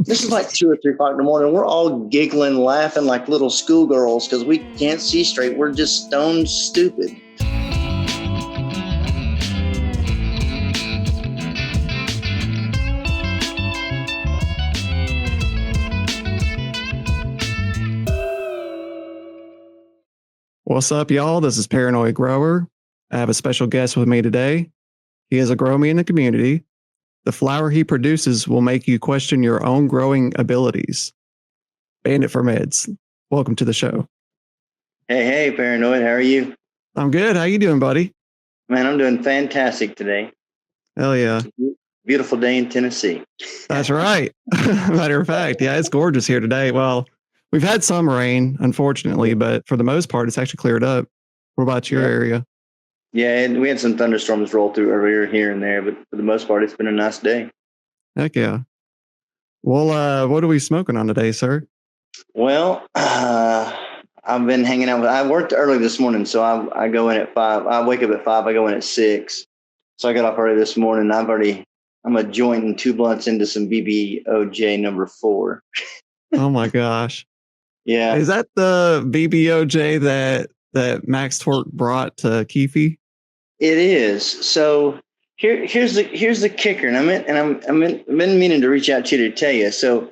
This is like 2 or 3 o'clock in the morning. We're all giggling, laughing like little schoolgirls because we can't see straight. We're just stone stupid. What's up, y'all? This is Paranoid Grower. I have a special guest with me today. He is a grow me in the community. The flower he produces will make you question your own growing abilities. Bandit4Meds. Welcome to the show. Hey, Paranoid. How are you? I'm good. How you doing, buddy? Man, I'm doing fantastic today. Hell yeah. Beautiful day in Tennessee. That's right. Matter of fact, yeah, it's gorgeous here today. Well, we've had some rain, unfortunately, but for the most part, it's actually cleared up. What about your area? Yeah, and we had some thunderstorms roll through earlier here and there, but for the most part, it's been a nice day. Heck yeah. Well, what are we smoking on today, sir? Well, I've been hanging out I worked early this morning, so I go in at 5. I wake up at 5. I go in at 6. So I got off early this morning. I'm a joint and 2 blunts into some BBOJ number 4. Oh my gosh. Yeah. Is that the BBOJ that Max Torque brought to Keefe? It is. So here's the kicker, and I've been meaning to reach out to you to tell you. So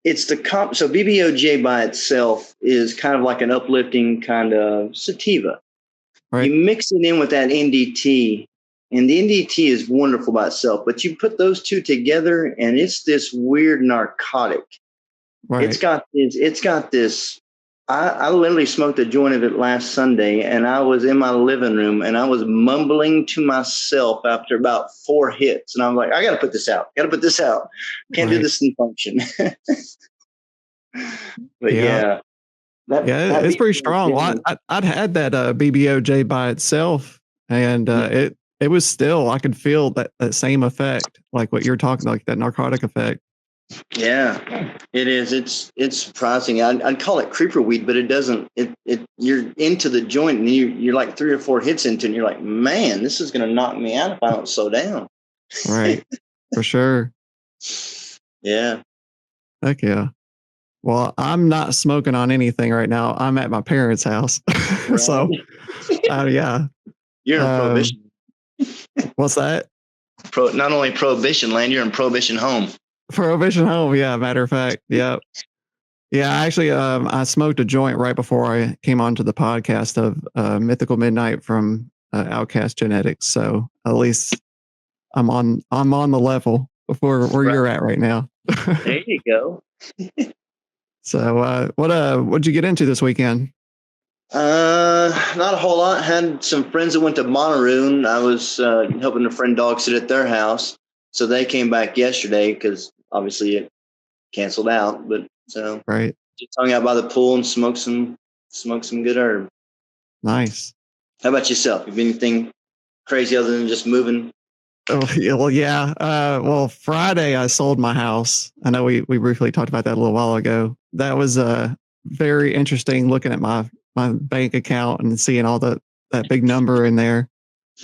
it's so BBOJ by itself is kind of like an uplifting kind of sativa. Right. You mix it in with that NDT, and the NDT is wonderful by itself, but you put those two together and it's this weird narcotic. Right. It's got this. I literally smoked a joint of it last Sunday, and I was in my living room and I was mumbling to myself after about 4 hits. And I'm like, I got to put this out. Can't do this in function. But yeah. It's pretty strong. Well, I'd had that BBOJ by itself, and it was still, I could feel that same effect, like what you're talking about, like that narcotic effect. Yeah, it is. It's surprising. I'd call it creeper weed, but it doesn't. You're into the joint, and you're like 3 or 4 hits into it, and you're like, man, this is going to knock me out if I don't slow down. Right, for sure. Yeah. Heck yeah. Well, I'm not smoking on anything right now. I'm at my parents' house. Right. So, yeah. You're in Prohibition. What's that? Not only Prohibition land, you're in Prohibition home. Prohibition home, yeah, matter of fact. Yeah. Yeah, actually, I smoked a joint right before I came onto the podcast of Mythical Midnight from Outcast Genetics. So at least I'm on the level before where you're at right now. There you go. So what'd you get into this weekend? Not a whole lot. Had some friends that went to Bonnaroo. I was helping a friend dog sit at their house. So they came back yesterday because obviously it canceled out. But so right, just hung out by the pool and smoked some good herb. Nice. How about yourself? Have anything crazy other than just moving? Oh, well, yeah. Well, Friday I sold my house. I know we briefly talked about that a little while ago. That was very interesting looking at my bank account and seeing all that big number in there.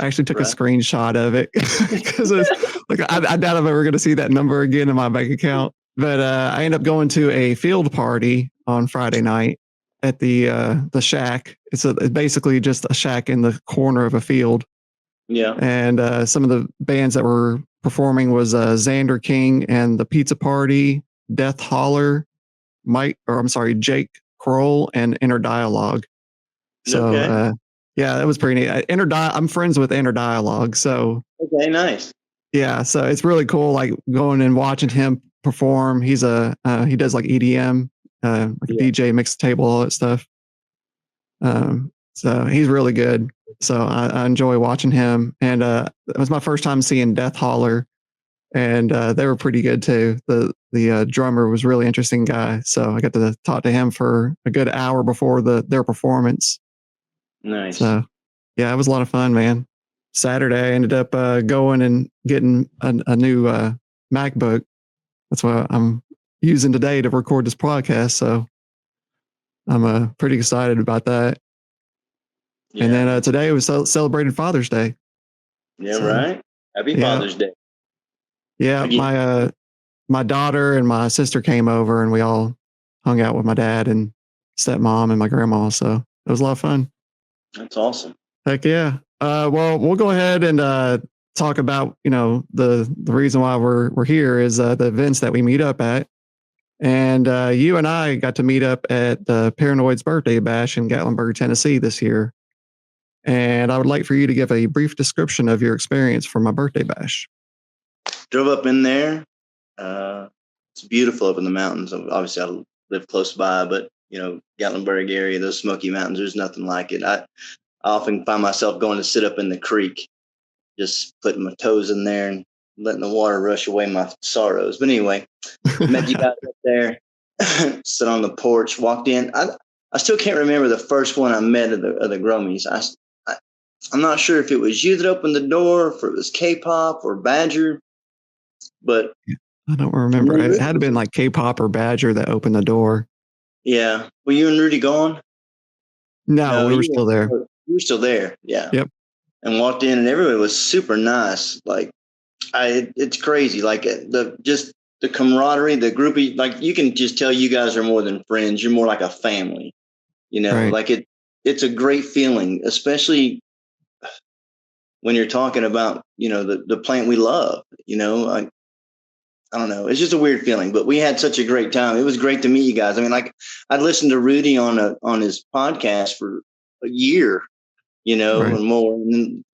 I actually took a screenshot of it because I doubt I'm ever going to see that number again in my bank account. But I ended up going to a field party on Friday night at the shack. It's basically just a shack in the corner of a field. Yeah. And some of the bands that were performing was Xander King and the Pizza Party, Death Holler, Jake Kroll, and Inner Dialogue. So yeah, that was pretty neat. I'm friends with Inner Dialogue, so okay, nice. Yeah, so it's really cool, like going and watching him perform. He does like EDM, DJ, mixtape, all that stuff. So he's really good. So I enjoy watching him. And it was my first time seeing Death Holler, and they were pretty good too. The drummer was a really interesting guy. So I got to talk to him for a good hour before their performance. Nice. So yeah, it was a lot of fun, man. Saturday I ended up going and getting a new MacBook. That's what I'm using today to record this podcast. So I'm pretty excited about that. Yeah. And then today was celebrated Father's Day. Yeah, so, right. Happy Father's Day. Yeah, my daughter and my sister came over, and we all hung out with my dad and stepmom and my grandma. So it was a lot of fun. That's awesome. Heck yeah. Well, we'll go ahead and talk about, the reason why we're here is the events that we meet up at. And you and I got to meet up at the Paranoid's birthday bash in Gatlinburg, Tennessee this year. And I would like for you to give a brief description of your experience for my birthday bash. Drove up in there. It's beautiful up in the mountains. Obviously, I live close by, but Gatlinburg area, those Smoky Mountains, there's nothing like it. I often find myself going to sit up in the creek, just putting my toes in there and letting the water rush away my sorrows. But anyway, met you guys up there, sit on the porch, walked in. I still can't remember the first one I met of the Gromies. I'm not sure if it was you that opened the door, if it was K-pop or Badger, but I don't remember. It had to have been like K-pop or Badger that opened the door. Yeah. Were you and Rudy gone? No, we were still there. You were still there. Yeah. Yep. And walked in, and everybody was super nice. Like, it's crazy. Like the camaraderie, the groupie. Like, you can just tell you guys are more than friends. You're more like a family. Right. Like it's a great feeling, especially when you're talking about the plant we love. I don't know. It's just a weird feeling, but we had such a great time. It was great to meet you guys. I mean, like, I'd listened to Rudy on his podcast for a year, Right. and more. And then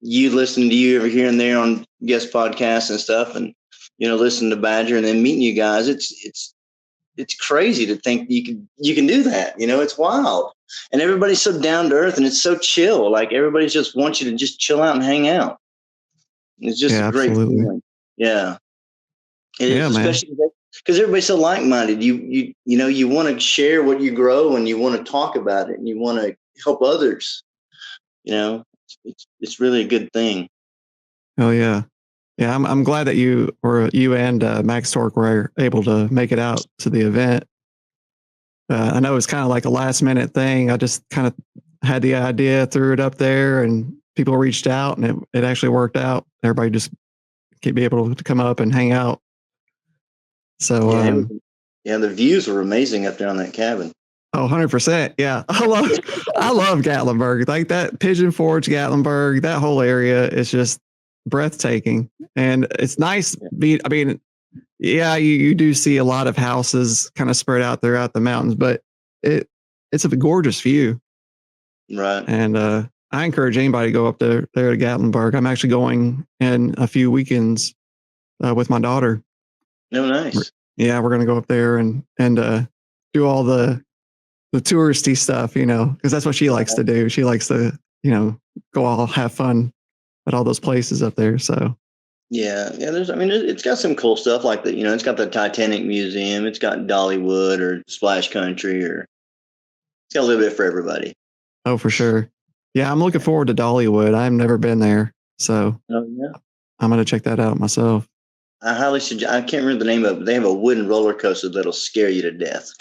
you listening to you over here and there on guest podcasts and stuff, and listening to Badger, and then meeting you guys. It's crazy to think you can do that. It's wild, and everybody's so down to earth, and it's so chill. Like, everybody just wants you to just chill out and hang out. It's just a great feeling. Yeah. It is, especially because everybody's so like-minded. You want to share what you grow, and you want to talk about it, and you want to help others. It's really a good thing. Oh yeah, yeah. I'm glad that you and Max Torque were able to make it out to the event. I know it's kind of like a last-minute thing. I just kind of had the idea, threw it up there, and people reached out, and it actually worked out. Everybody just be able to come up and hang out. So the views were amazing up there on that cabin. Oh, 100%. Yeah. I love Gatlinburg. Like that Pigeon Forge, Gatlinburg, that whole area is just breathtaking. And it's nice. You do see a lot of houses kind of spread out throughout the mountains, but it's a gorgeous view. Right. And I encourage anybody to go up there to Gatlinburg. I'm actually going in a few weekends with my daughter. No, nice. We're going to go up there and do all the touristy stuff, because that's what she likes to do. She likes to, go all have fun at all those places up there. So it's got some cool stuff like that. It's got the Titanic Museum. It's got Dollywood or Splash Country, or it's got a little bit for everybody. Oh, for sure. Yeah, I'm looking forward to Dollywood. I've never been there, so I'm going to check that out myself. I highly suggest. I can't remember the name of it, but they have a wooden roller coaster that'll scare you to death.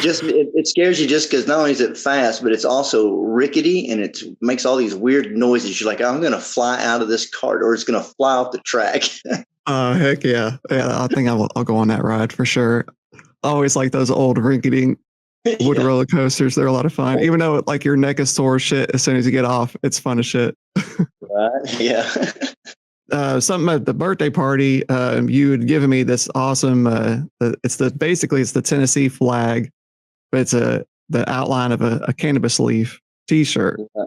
It scares you just because not only is it fast, but it's also rickety, and it makes all these weird noises. You're like, I'm going to fly out of this cart, or it's going to fly off the track. Oh, heck yeah. I think I'll go on that ride for sure. I always like those old rickety wood roller coasters. They're a lot of fun. Even though like your neck is sore shit as soon as you get off, it's fun as shit. Right. Yeah. Something at the birthday party, you had given me this awesome, it's the Tennessee flag, but it's the outline of a cannabis leaf t-shirt. Yeah.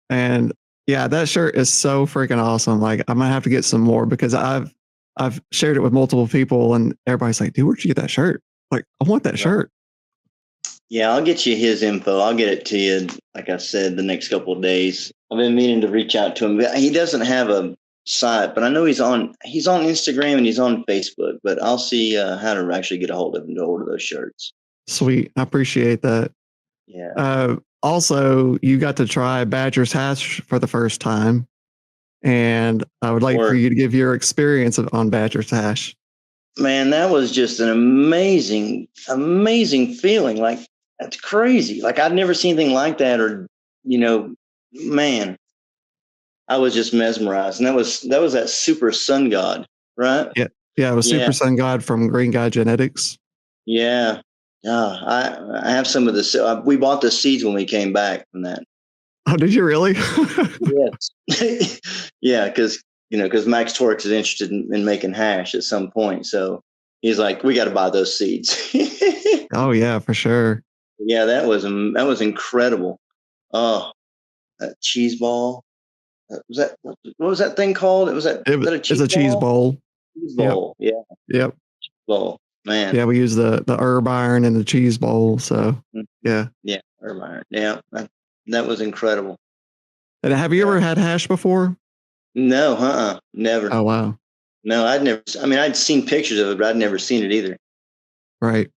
And yeah, that shirt is so freaking awesome. Like, I'm gonna have to get some more because I've shared it with multiple people, and everybody's like, dude, where'd you get that shirt? Like, I want that shirt. Yeah, I'll get you his info. I'll get it to you, like I said, the next couple of days. I've been meaning to reach out to him. He doesn't have a site, but I know he's on Instagram and he's on Facebook, but I'll see how to actually get a hold of him to order those shirts. Sweet. I appreciate that. Yeah. Also, you got to try Badger's Hash for the first time, and I would like for you to give your experience on Badger's Hash. Man, that was just an amazing feeling. Like, that's crazy. Like, I'd never seen anything like that, or, man, I was just mesmerized. And that was that super sun god. right? Yeah. Yeah. It was Yeah, Super Sun God from Green Guy Genetics. yeah. I have some of the. We bought the seeds when we came back from that. Oh, did you really? Yes. Yeah, because Max Torx is interested in making hash at some point, so he's like, we got to buy those seeds. Oh, yeah, for sure. Yeah, that was incredible. Oh, that cheese ball. Was that what was that thing called? Was that a It's cheese a cheese ball? bowl. Cheese Yep. bowl. Yeah, Yep. bowl. Man. Yeah. We use the herb iron and the cheese bowl. So, Mm, yeah. yeah, herb iron. Yeah, that was incredible. And have you Yeah. ever had hash before? No, never. Oh, wow. No, I'd never. I mean, I'd seen pictures of it, but I'd never seen it either. Right.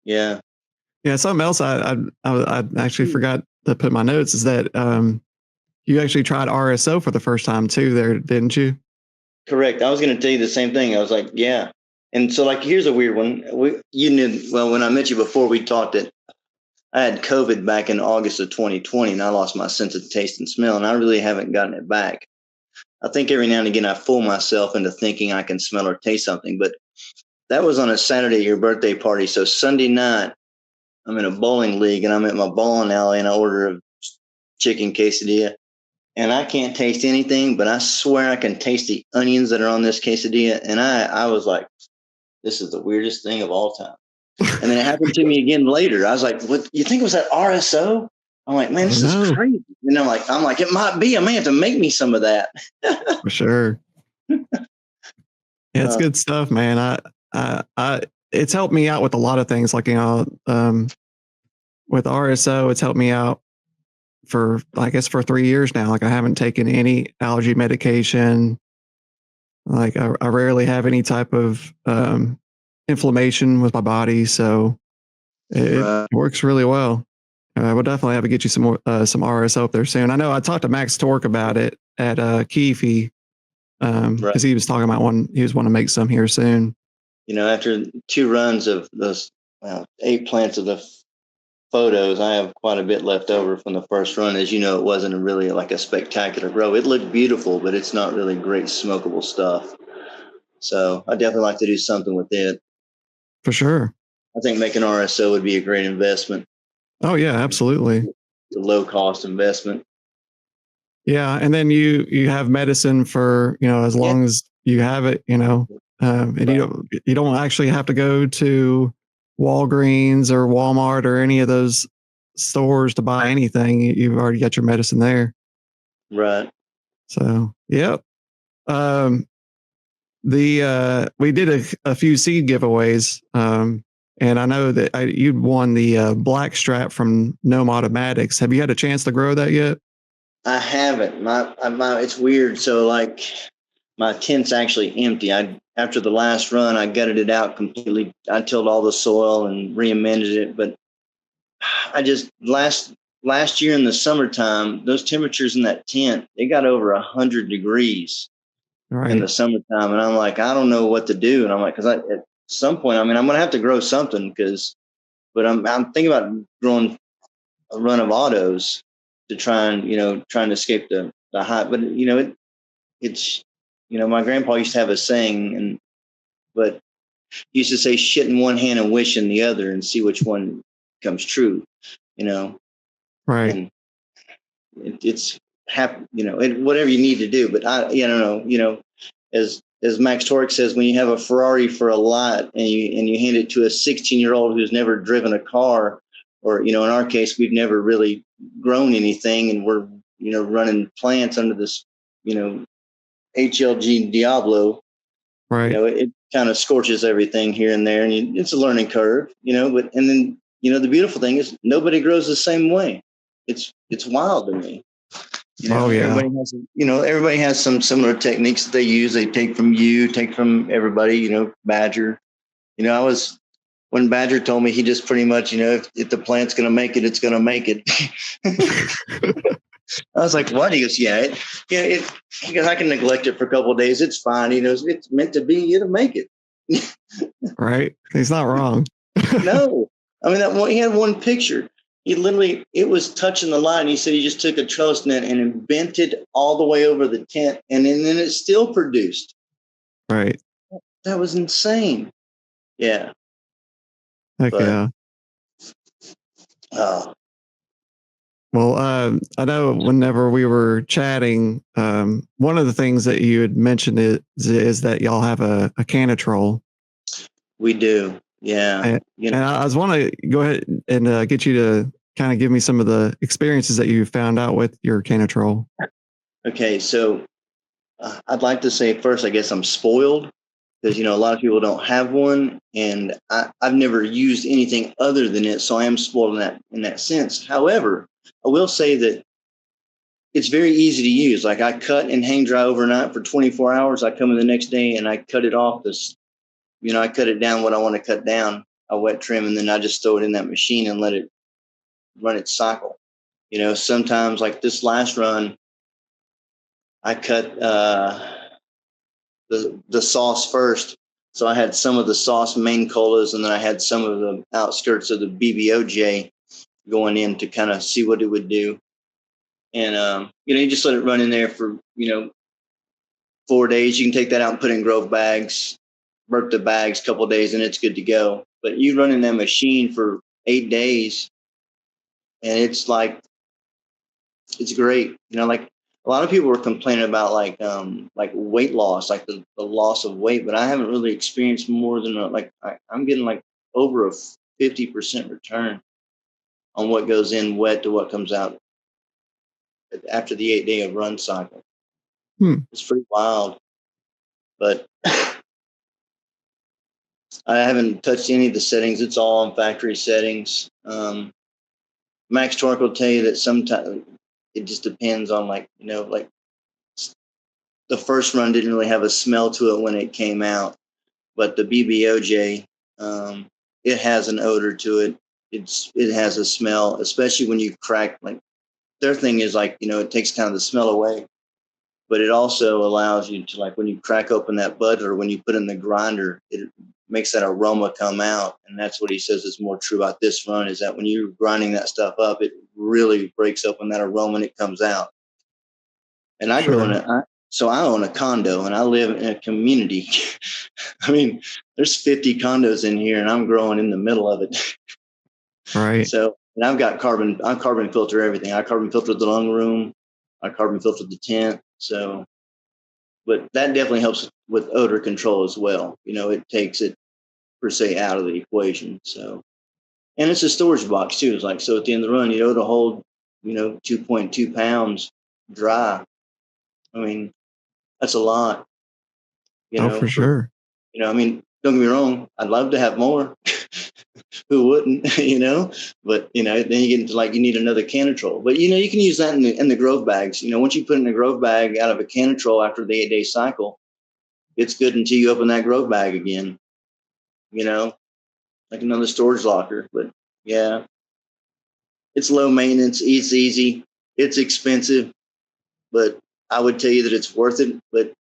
Yeah. Yeah. Something else I actually forgot to put in my notes is that you actually tried RSO for the first time too there, didn't you? Correct. I was going to tell you the same thing. I was like, yeah. And so, like, here's a weird one. You knew, well, when I met you before, we talked that I had COVID back in August of 2020, and I lost my sense of taste and smell, and I really haven't gotten it back. I think every now and again I fool myself into thinking I can smell or taste something, but that was on a Saturday at your birthday party. So Sunday night, I'm in a bowling league, and I'm at my bowling alley, and I order a chicken quesadilla. And I can't taste anything, but I swear I can taste the onions that are on this quesadilla. And I was like, this is the weirdest thing of all time. And then it happened to me again later. I was like, what, you think it was that RSO? I'm like, man, Oh, this is no, crazy. And I'm like, it might be. I may have to make me some of that. for sure. Yeah, it's uh, good stuff, man. It's helped me out with a lot of things. Like, with RSO, it's helped me out for, I guess, for 3 years now. Like, I haven't taken any allergy medication. Like, I rarely have any type of inflammation with my body, so it right, works really well. We'll definitely have to get you some RSO up there soon. I know I talked to Max Torque about it at Keefe right. because he was talking about one. He was wanting to make some here soon. After 2 runs of those 8 plants of the photos, I have quite a bit left over from the first run. As you know, it wasn't really like a spectacular grow. It looked beautiful, but it's not really great smokable stuff. So I definitely like to do something with it. For sure. I think making RSO would be a great investment. Oh yeah, absolutely. It's a low cost investment. Yeah, and then you have medicine for as Yeah. long as you have it, and Right. you don't actually have to go to Walgreens or Walmart or any of those stores to buy anything. You've already got your medicine there. Right. So yep. Um, the we did a few seed giveaways, and I know that you'd won the black strap from Gnome Automatics. Have you had a chance to grow that yet? I haven't. It's weird. So like my tent's actually empty. After the last run, I gutted it out completely. I tilled all the soil and re-amended it. But I just last year in the summertime, those temperatures in that tent, they got over 100 degrees in the Right. summertime, and I'm like, I don't know what to do. And I'm like, because at some point, I mean, I'm gonna have to grow something but I'm thinking about growing a run of autos to try and escape the hot. But it's my grandpa used to have a saying, but he used to say shit in one hand and wish in the other and see which one comes true. You know, Right. and it's whatever you need to do. But I don't know. As Max Torque says, when you have a Ferrari for a lot and you hand it to a 16-year-old who's never driven a car, or in our case, we've never really grown anything, and we're running plants under this HLG Diablo. Right. It kind of scorches everything here and there, and it's a learning curve. But and then the beautiful thing is nobody grows the same way. It's wild to me. Oh yeah. Everybody has some similar techniques that they use. They take from take from everybody. Badger. I was when Badger told me he just pretty much if the plant's going to make it, it's going to make it. I was like, what? He goes, yeah, he goes, I can neglect it for a couple of days. It's fine. He knows it's meant to be. It'll make it. Right. He's not wrong. No, I mean he had one picture. He literally, it was touching the line. He said he just took a trellis net and bent it all the way over the tent, and then it still produced. Right. That was insane. Yeah. Heck But, yeah. oh, Well, I know whenever we were chatting, one of the things that you had mentioned is that y'all have a canitrol. we do. Yeah. And, You and know, I was want to go ahead and get you to kind of give me some of the experiences that you found out with your canitrol. okay. So I'd like to say first, I guess I'm spoiled because, a lot of people don't have one, and I've never used anything other than it. So I am spoiled in that sense. However, I will say that it's very easy to use. Like, I cut and hang dry overnight for 24 hours. I come in the next day and I cut it off I cut it down what I want to cut down. I wet trim, and then I just throw it in that machine and let it run its cycle. Sometimes, like this last run, I cut the sauce first. So I had some of the sauce main colas, and then I had some of the outskirts of the BBOJ going in to kind of see what it would do. And you just let it run in there for 4 days. You can take that out and put it in Grove bags, burp the bags a couple of days, and it's good to go. But you run in that machine for 8 days, and it's great. Like a lot of people were complaining about like weight loss, like the loss of weight, but I haven't really experienced more than I'm getting like over a 50% return on what goes in wet to what comes out after the 8 day of run cycle. It's pretty wild, but I haven't touched any of the settings. It's all on factory settings. Max Torque will tell you that sometimes it just depends on like the first run didn't really have a smell to it when it came out, but the BBOJ, it has an odor to it. It has a smell, especially when you crack. Like their thing is like it takes kind of the smell away, but it also allows you to, like, when you crack open that bud or when you put in the grinder, it makes that aroma come out. And that's what he says is more true about this run, is that when you're grinding that stuff up, it really breaks open that aroma and it comes out. And I grow so I own a condo and I live in a community. I mean, there's 50 condos in here and I'm growing in the middle of it. Right. So, and I carbon filter everything. I carbon filter the lung room. I carbon filter the tent. So, but that definitely helps with odor control as well. It takes it per se out of the equation. So, and it's a storage box too. It's like, so at the end of the run, to hold, 2.2 pounds dry. I mean, that's a lot, Oh, for sure. I mean, don't get me wrong. I'd love to have more. Who wouldn't, but, then you get into like, you need another canitrol, but, you can use that in the Grove bags. Once you put in a Grove bag out of a canitrol after the 8 day cycle, it's good until you open that Grove bag again, like another storage locker. But yeah, it's low maintenance. It's easy. It's expensive, but I would tell you that it's worth it. But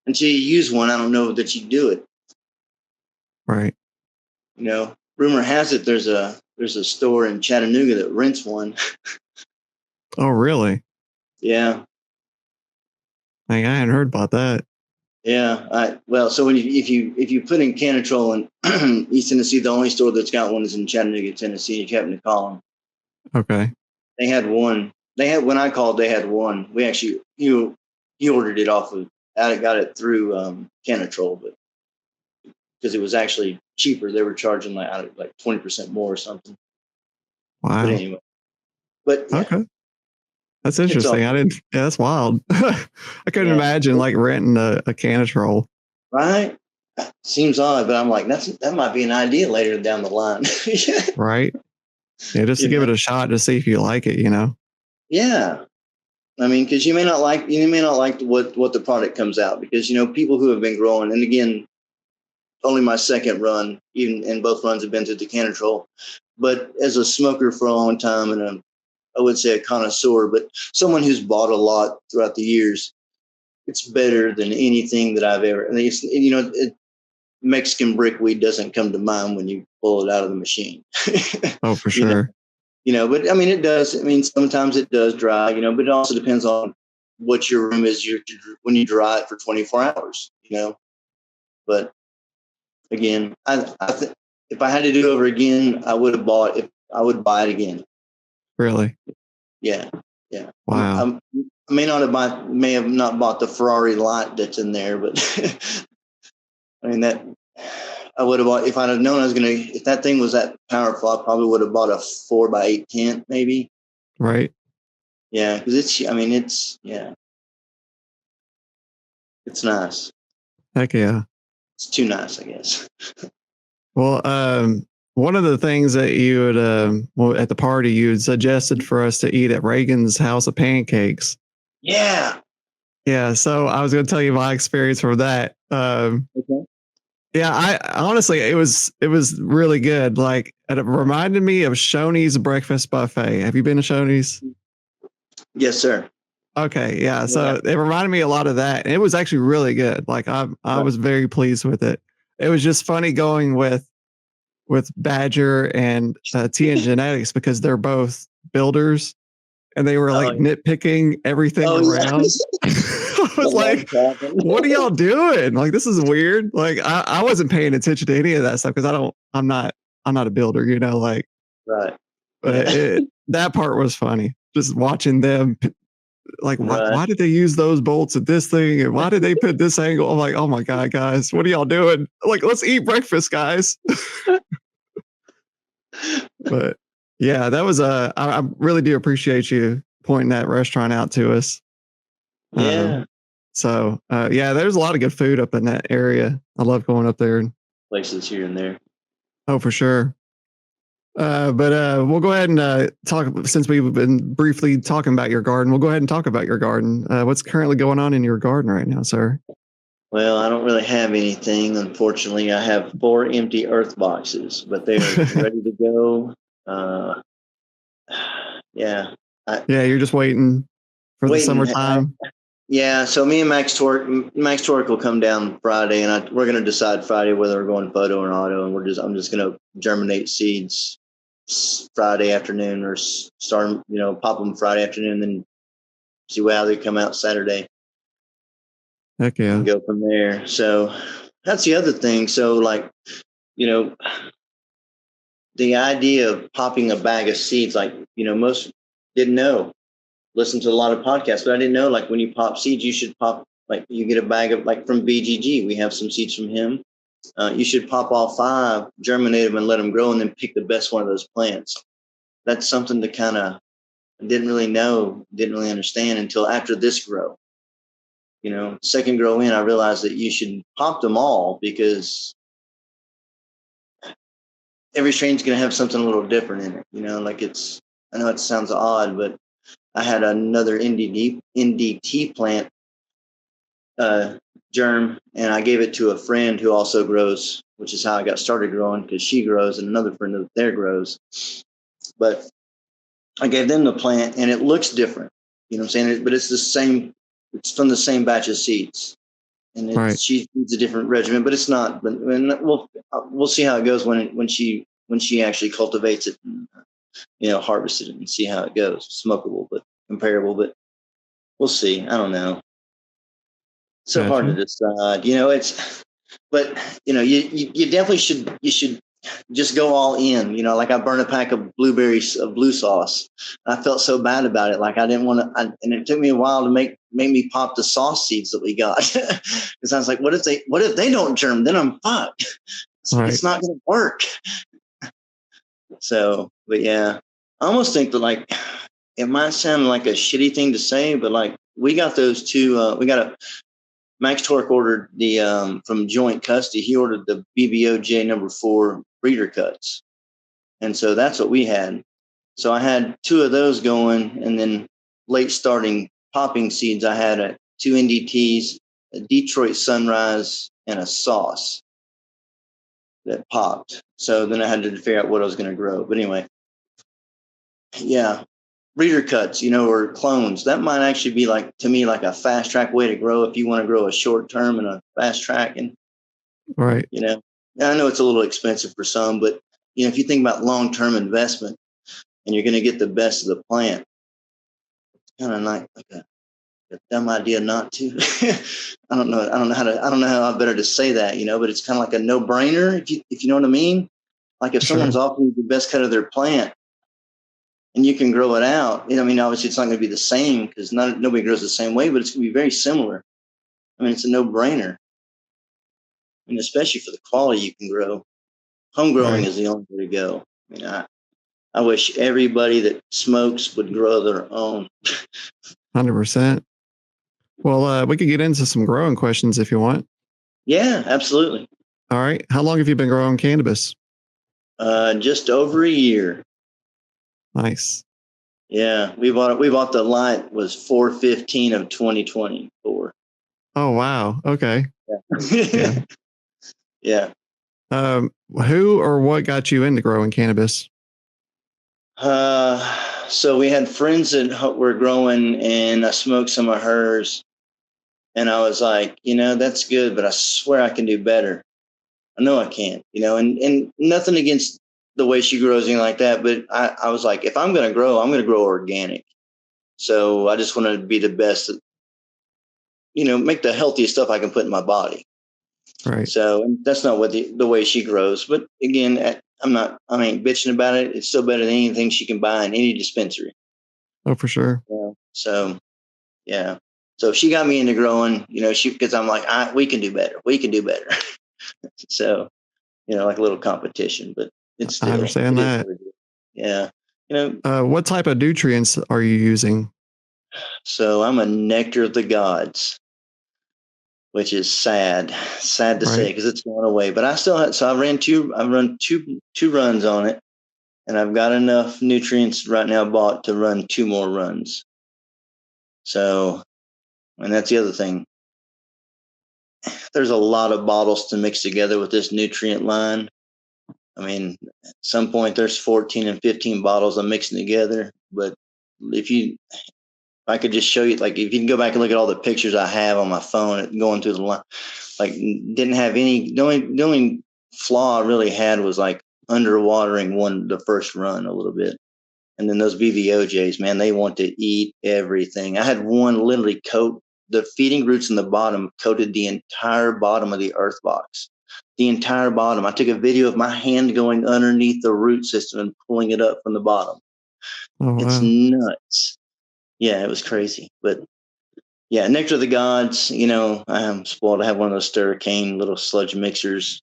until you use one, I don't know that you do it. Right. Rumor has it there's a store in Chattanooga that rents one. Oh, really? Yeah. I hadn't heard about that. Yeah. Well, so if you put in Canitrol in East Tennessee, the only store that's got one is in Chattanooga, Tennessee. If you happen to call them, Okay. they had one. When I called, they had one. We actually he ordered it off of. I got it through Canitrol, but because it was actually cheaper, they were charging like 20% more or something. Wow. But anyway, yeah. Okay. That's interesting. I didn't. Yeah, that's wild. I couldn't imagine like renting a canitrol. Right? Seems odd, but I'm like, that might be an idea later down the line. Right. Yeah, just to give it a shot to see if you like it, Yeah. I mean, because you may not like what the product comes out, because people who have been growing, and again, only my second run, even, and both runs have been through the Canitrol, but as a smoker for a long time and I would say a connoisseur, but someone who's bought a lot throughout the years, it's better than anything that I've ever. And Mexican brickweed doesn't come to mind when you pull it out of the machine. Oh, for sure. But I mean, it does. I mean, sometimes it does dry, but it also depends on what your room is when you dry it for 24 hours, But again, if I had to do it over again, I would have bought it. I would buy it again. Really? Yeah. Yeah. Wow. I may have not bought the Ferrari lot that's in there, but I mean that I would have bought if I'd have known if that thing was that powerful, I probably would have bought a 4x8 tent maybe. Right. Yeah, because it's nice. Heck yeah. It's too nice, I guess. Well, one of the things that you had, at the party, you had suggested for us to eat at Reagan's House of Pancakes. Yeah. Yeah. So I was going to tell you my experience from that. Okay. Yeah, I honestly, it was really good. Like, it reminded me of Shoney's breakfast buffet. Have you been to Shoney's? Yes, sir. Okay, yeah. So it reminded me a lot of that. And it was actually really good. Like, I was very pleased with it. It was just funny going with Badger and TN Genetics because they're both builders, and they were like nitpicking everything around. I was like, what are y'all doing? Like, this is weird. Like, I wasn't paying attention to any of that stuff because I'm not a builder, like, right. But that part was funny. Just watching them, like, why did they use those bolts at this thing? And why did they put this angle? I'm like, oh my God, guys, what are y'all doing? Like, let's eat breakfast, guys. But yeah, that was I really do appreciate you pointing that restaurant out to us. Yeah. Yeah, there's a lot of good food up in that area. I love going up there. Places here and there. Oh, for sure. But we'll go ahead and talk, since we've been briefly talking about your garden. We'll go ahead and talk about your garden. What's currently going on in your garden right now, sir? Well, I don't really have anything. Unfortunately, I have 4 empty earth boxes, but they're ready to go. Yeah. You're just waiting for the summertime. Yeah, so me and Max Torque will come down Friday, and we're going to decide Friday whether we're going photo or auto, and I'm just going to germinate seeds Friday afternoon, or start pop them Friday afternoon, then see how they come out Saturday. Heck yeah. And go from there. So that's the other thing. So the idea of popping a bag of seeds, most didn't know. Listened to a lot of podcasts, but I didn't know, like, when you pop seeds, you should pop, like, you get a bag of, like, from BGG. We have some seeds from him. You should pop all 5, germinate them, and let them grow, and then pick the best one of those plants. That's something to kind of didn't really understand until after this grow. Second grow in, I realized that you should pop them all because every strain's going to have something a little different in it. I know it sounds odd, but I had another NDT plant germ, and I gave it to a friend who also grows, which is how I got started growing, because she grows and another friend of theirs grows. But I gave them the plant, and it looks different. You know what I'm saying? But it's the same. It's from the same batch of seeds, and she needs a different regimen, but it's not. But we'll see how it goes when she actually cultivates it, and, harvests it, and see how it goes. Smokable, but comparable, but we'll see. I don't know. So hard to decide. But you definitely should just go all in. Like, I burned a pack of blueberries of blue sauce. I felt so bad about it. Like, I didn't want to, and it took me a while to make me pop the sauce seeds that we got, because I was like, what if they don't germ? Then I'm fucked. It's not going to work. So, but yeah, I almost think that, like, it might sound like a shitty thing to say, but, like, we got those 2. Max Torque ordered the from Joint Custody. He ordered the BBOJ number 4 breeder cuts, and so that's what we had. So I had 2 of those going, and then late starting popping seeds. I had 2 NDTs, a Detroit Sunrise, and a Sauce that popped. So then I had to figure out what I was going to grow. But anyway, yeah. Breeder cuts, or clones, that might actually be, like, to me, like a fast track way to grow if you want to grow a short term and a fast track. And right, I know it's a little expensive for some, but if you think about long term investment and you're going to get the best of the plant, it's kind of like a dumb idea not to. I don't know. I don't know how better to say that, but it's kind of like a no brainer. If you know what I mean, like if someone's Sure. offering you the best cut of their plant and you can grow it out, I mean, obviously it's not going to be the same because nobody grows the same way, but it's going to be very similar. I mean, it's a no brainer. And especially for the quality you can grow. Home growing Right. is the only way to go. I mean, I wish everybody that smokes would grow their own. 100%. Well, we could get into some growing questions if you want. Yeah, absolutely. All right. How long have you been growing cannabis? Just over a year. Nice. Yeah, we bought the lot was 4/15 of 2024. Oh, wow. Okay. Yeah. Yeah. Yeah. Who or what got you into growing cannabis? So we had friends that were growing, and I smoked some of hers, and I was like, that's good, but I swear I can do better. I know I can, and nothing against the way she grows, anything like that, but I was like, if I'm gonna grow, I'm gonna grow organic. So I just want to be the best, make the healthiest stuff I can put in my body. Right. So and that's not what the way she grows. But again, I ain't bitching about it. It's still better than anything she can buy in any dispensary. Oh, for sure. Yeah. So, yeah. So she got me into growing, because I'm like, we can do better. We can do better. So, like a little competition, but it's I still, understand it is that. what it is. Yeah. What type of nutrients are you using? So I'm a nectar of the gods, which is sad to say Right. because it's going away. But I still have, so I run two runs on it, and I've got enough nutrients right now bought to run two more runs. So, and that's the other thing. There's a lot of bottles to mix together with this nutrient line. I mean, at some point there's 14 and 15 bottles I'm mixing together. But if I could just show you, like, if you can go back and look at all the pictures I have on my phone going through the line, like, didn't have any. The only flaw I really had was like underwatering the first run a little bit, and then those BVOJs, man, they want to eat everything. I had one literally coat the feeding roots in the bottom, coated the entire bottom of the earth box, the entire bottom. I took a video of my hand going underneath the root system and pulling it up from the bottom. Oh, It's wow. nuts. Yeah, it was crazy, but yeah, Nectar of the Gods, I am spoiled. I have one of those Sturricane little sludge mixers,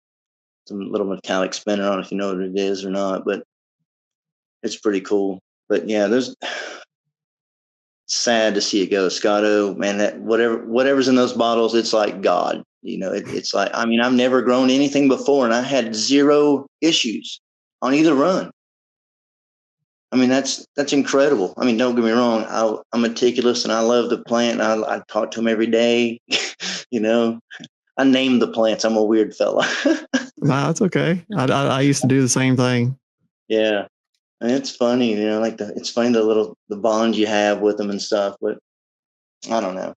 some little metallic spinner. I don't know if you know what it is or not, but it's pretty cool. But yeah, there's sad to see it go. Scotto, man, that whatever's in those bottles, it's like God. It's like, I mean, I've never grown anything before, and I had zero issues on either run. I mean, that's incredible. I mean, don't get me wrong. I'm meticulous and I love the plant. I talk to them every day. you know, I name the plants. I'm a weird fella. Nah, that's okay. I used to do the same thing. Yeah, and it's funny. Like it's funny the bond you have with them and stuff. But I don't know.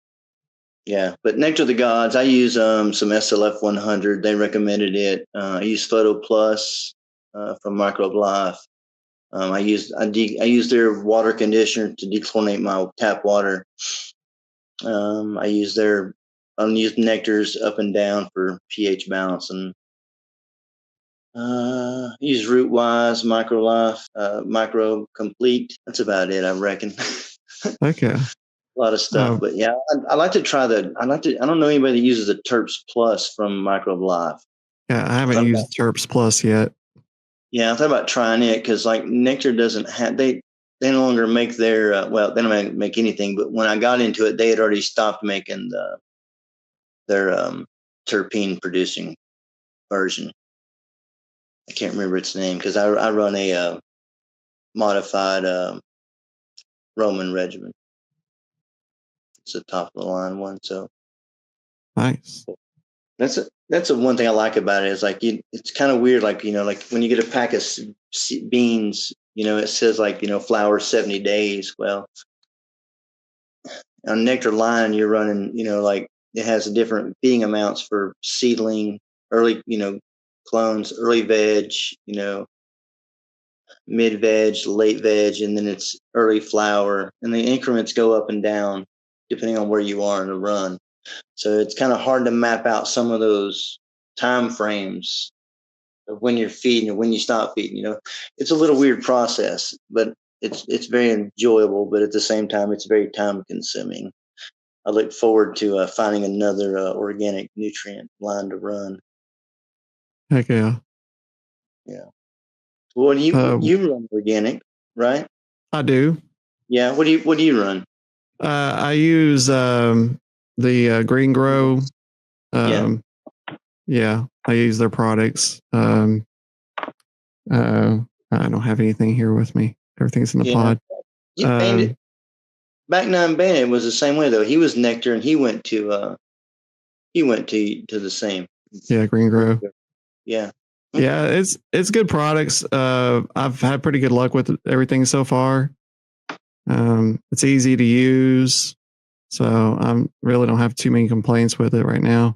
Yeah, but Nectar of the Gods, I use some SLF 100. They recommended it. I use Photo Plus from Microbe Life. I use their water conditioner to dechlorinate my tap water. I use their unused nectars up and down for pH balance, and use Rootwise, Micro Life, Micro Complete. That's about it, I reckon. Okay. A lot of stuff, but yeah, I like to try I don't know anybody that uses the Terps Plus from Microbe Life. Yeah, I haven't used Terps Plus yet. Yeah, I thought about trying it because like Nectar doesn't have they no longer make their they don't make anything. But when I got into it, they had already stopped making their terpene producing version. I can't remember its name because I run a modified Roman regimen. It's the top of the line one, so Nice. That's one thing I like about it is like it's kind of weird, like like when you get a pack of beans, it says like flour 70 days. Well, on Nectar line you're running, like it has different feeding amounts for seedling, early, clones, early veg, mid veg, late veg, and then it's early flower, and the increments go up and down. depending on where you are in the run. So it's kind of hard to map out some of those time frames of when you're feeding and when you stop feeding. It's a little weird process, but it's very enjoyable. But at the same time, it's very time consuming. I look forward to finding another organic nutrient line to run. Heck yeah. Yeah. What do you run organic, right? I do. Yeah. What do you run? I use the Green Grow. Yeah. Yeah, I use their products. I don't have anything here with me. Everything's in the Yeah. pod. You Bandit back nine Bandit was the same way though. He was Nectar and he went to the same. Yeah, Green Grow. Yeah. Yeah, Okay. it's good products. I've had pretty good luck with everything so far. It's easy to use, so I really don't have too many complaints with it right now.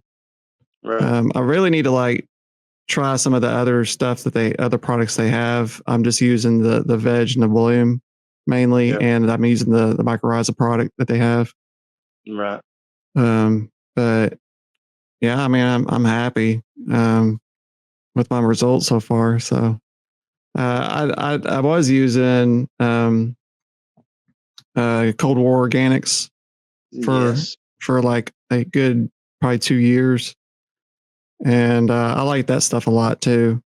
Right. I really need to like try some of the other stuff that other products they have. I'm just using the veg and the bloom mainly, Yeah. and I'm using the mycorrhiza product that they have. Right. But yeah, I mean, I'm happy with my results so far. So I was using Cold War Organics for Yes. like a good probably 2 years, and I like that stuff a lot too.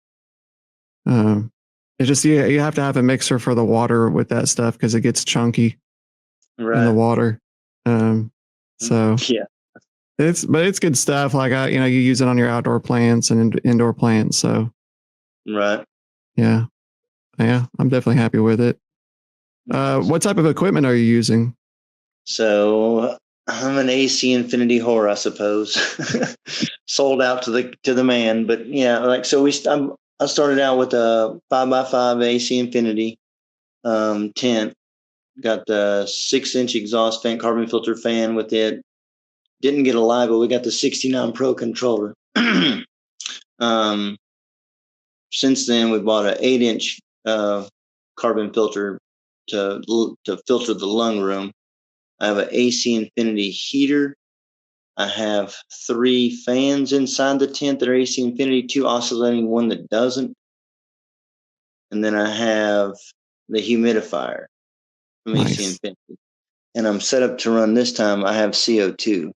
Um, it's just you have to have a mixer for the water with that stuff because it gets chunky in the Right. water. So Yeah. it's good stuff. Like you use it on your outdoor plants and indoor plants. So Right. yeah, I'm definitely happy with it. Nice. What type of equipment are you using? So I'm an AC Infinity whore, I suppose. Sold out to the man, but yeah, like so I started out with a 5x5 AC Infinity tent. Got the 6-inch exhaust fan, carbon filter fan with it. Didn't get a live, but we got the 69 Pro controller. um, since then, we bought an 8-inch carbon filter to filter the lung room. I have an AC Infinity heater. I have 3 fans inside the tent that are AC Infinity, 2 oscillating, 1 that doesn't. And then I have the humidifier from AC Nice. Infinity. And I'm set up to run this time. I have CO2. Oh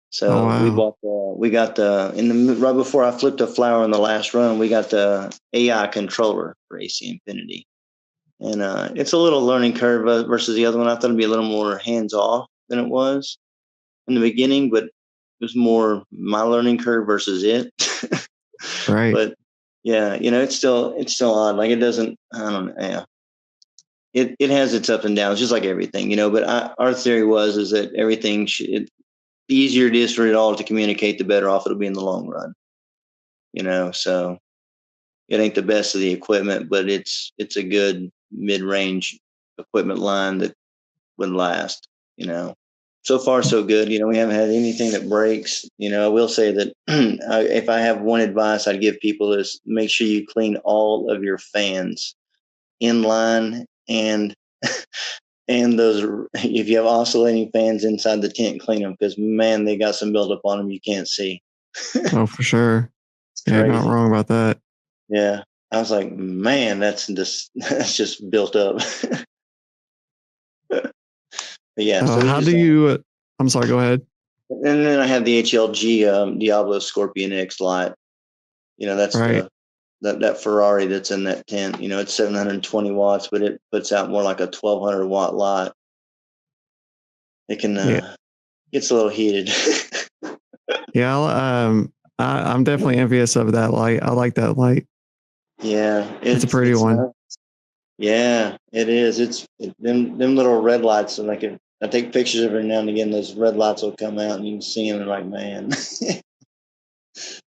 So wow. we got the right before I flipped a flower in the last run, we got the AI controller for AC Infinity. And it's a little learning curve versus the other one. I thought it'd be a little more hands off than it was in the beginning, but it was more my learning curve versus it. Right. But yeah, it's still odd. Like it doesn't. I don't know. Yeah, it has its ups and downs, just like everything, But our theory is that everything the easier it is for it all to communicate, the better off it'll be in the long run. So it ain't the best of the equipment, but it's a good mid range equipment line that would last. So far so good. We haven't had anything that breaks. I will say that if I have one advice I'd give people is make sure you clean all of your fans in line and and those if you have oscillating fans inside the tent, clean them because man, they got some buildup on them you can't see. Oh, for sure. It's Yeah, you're not crazy. wrong about that. Yeah. I was like, man, that's just built up. But yeah, so we How do just you? I'm sorry. Go ahead. and then I have the HLG Diablo Scorpion X Lite. That's Right. that Ferrari that's in that tent. It's 720 watts, but it puts out more like a 1200-watt light. It can Yeah. gets a little heated. Yeah. I'm definitely envious of that light. I like that light. Yeah, It's a it's pretty it's one. not. Yeah, it is. Them little red lights, and I take pictures every now and again. Those red lights will come out, and you can see them. And like, man,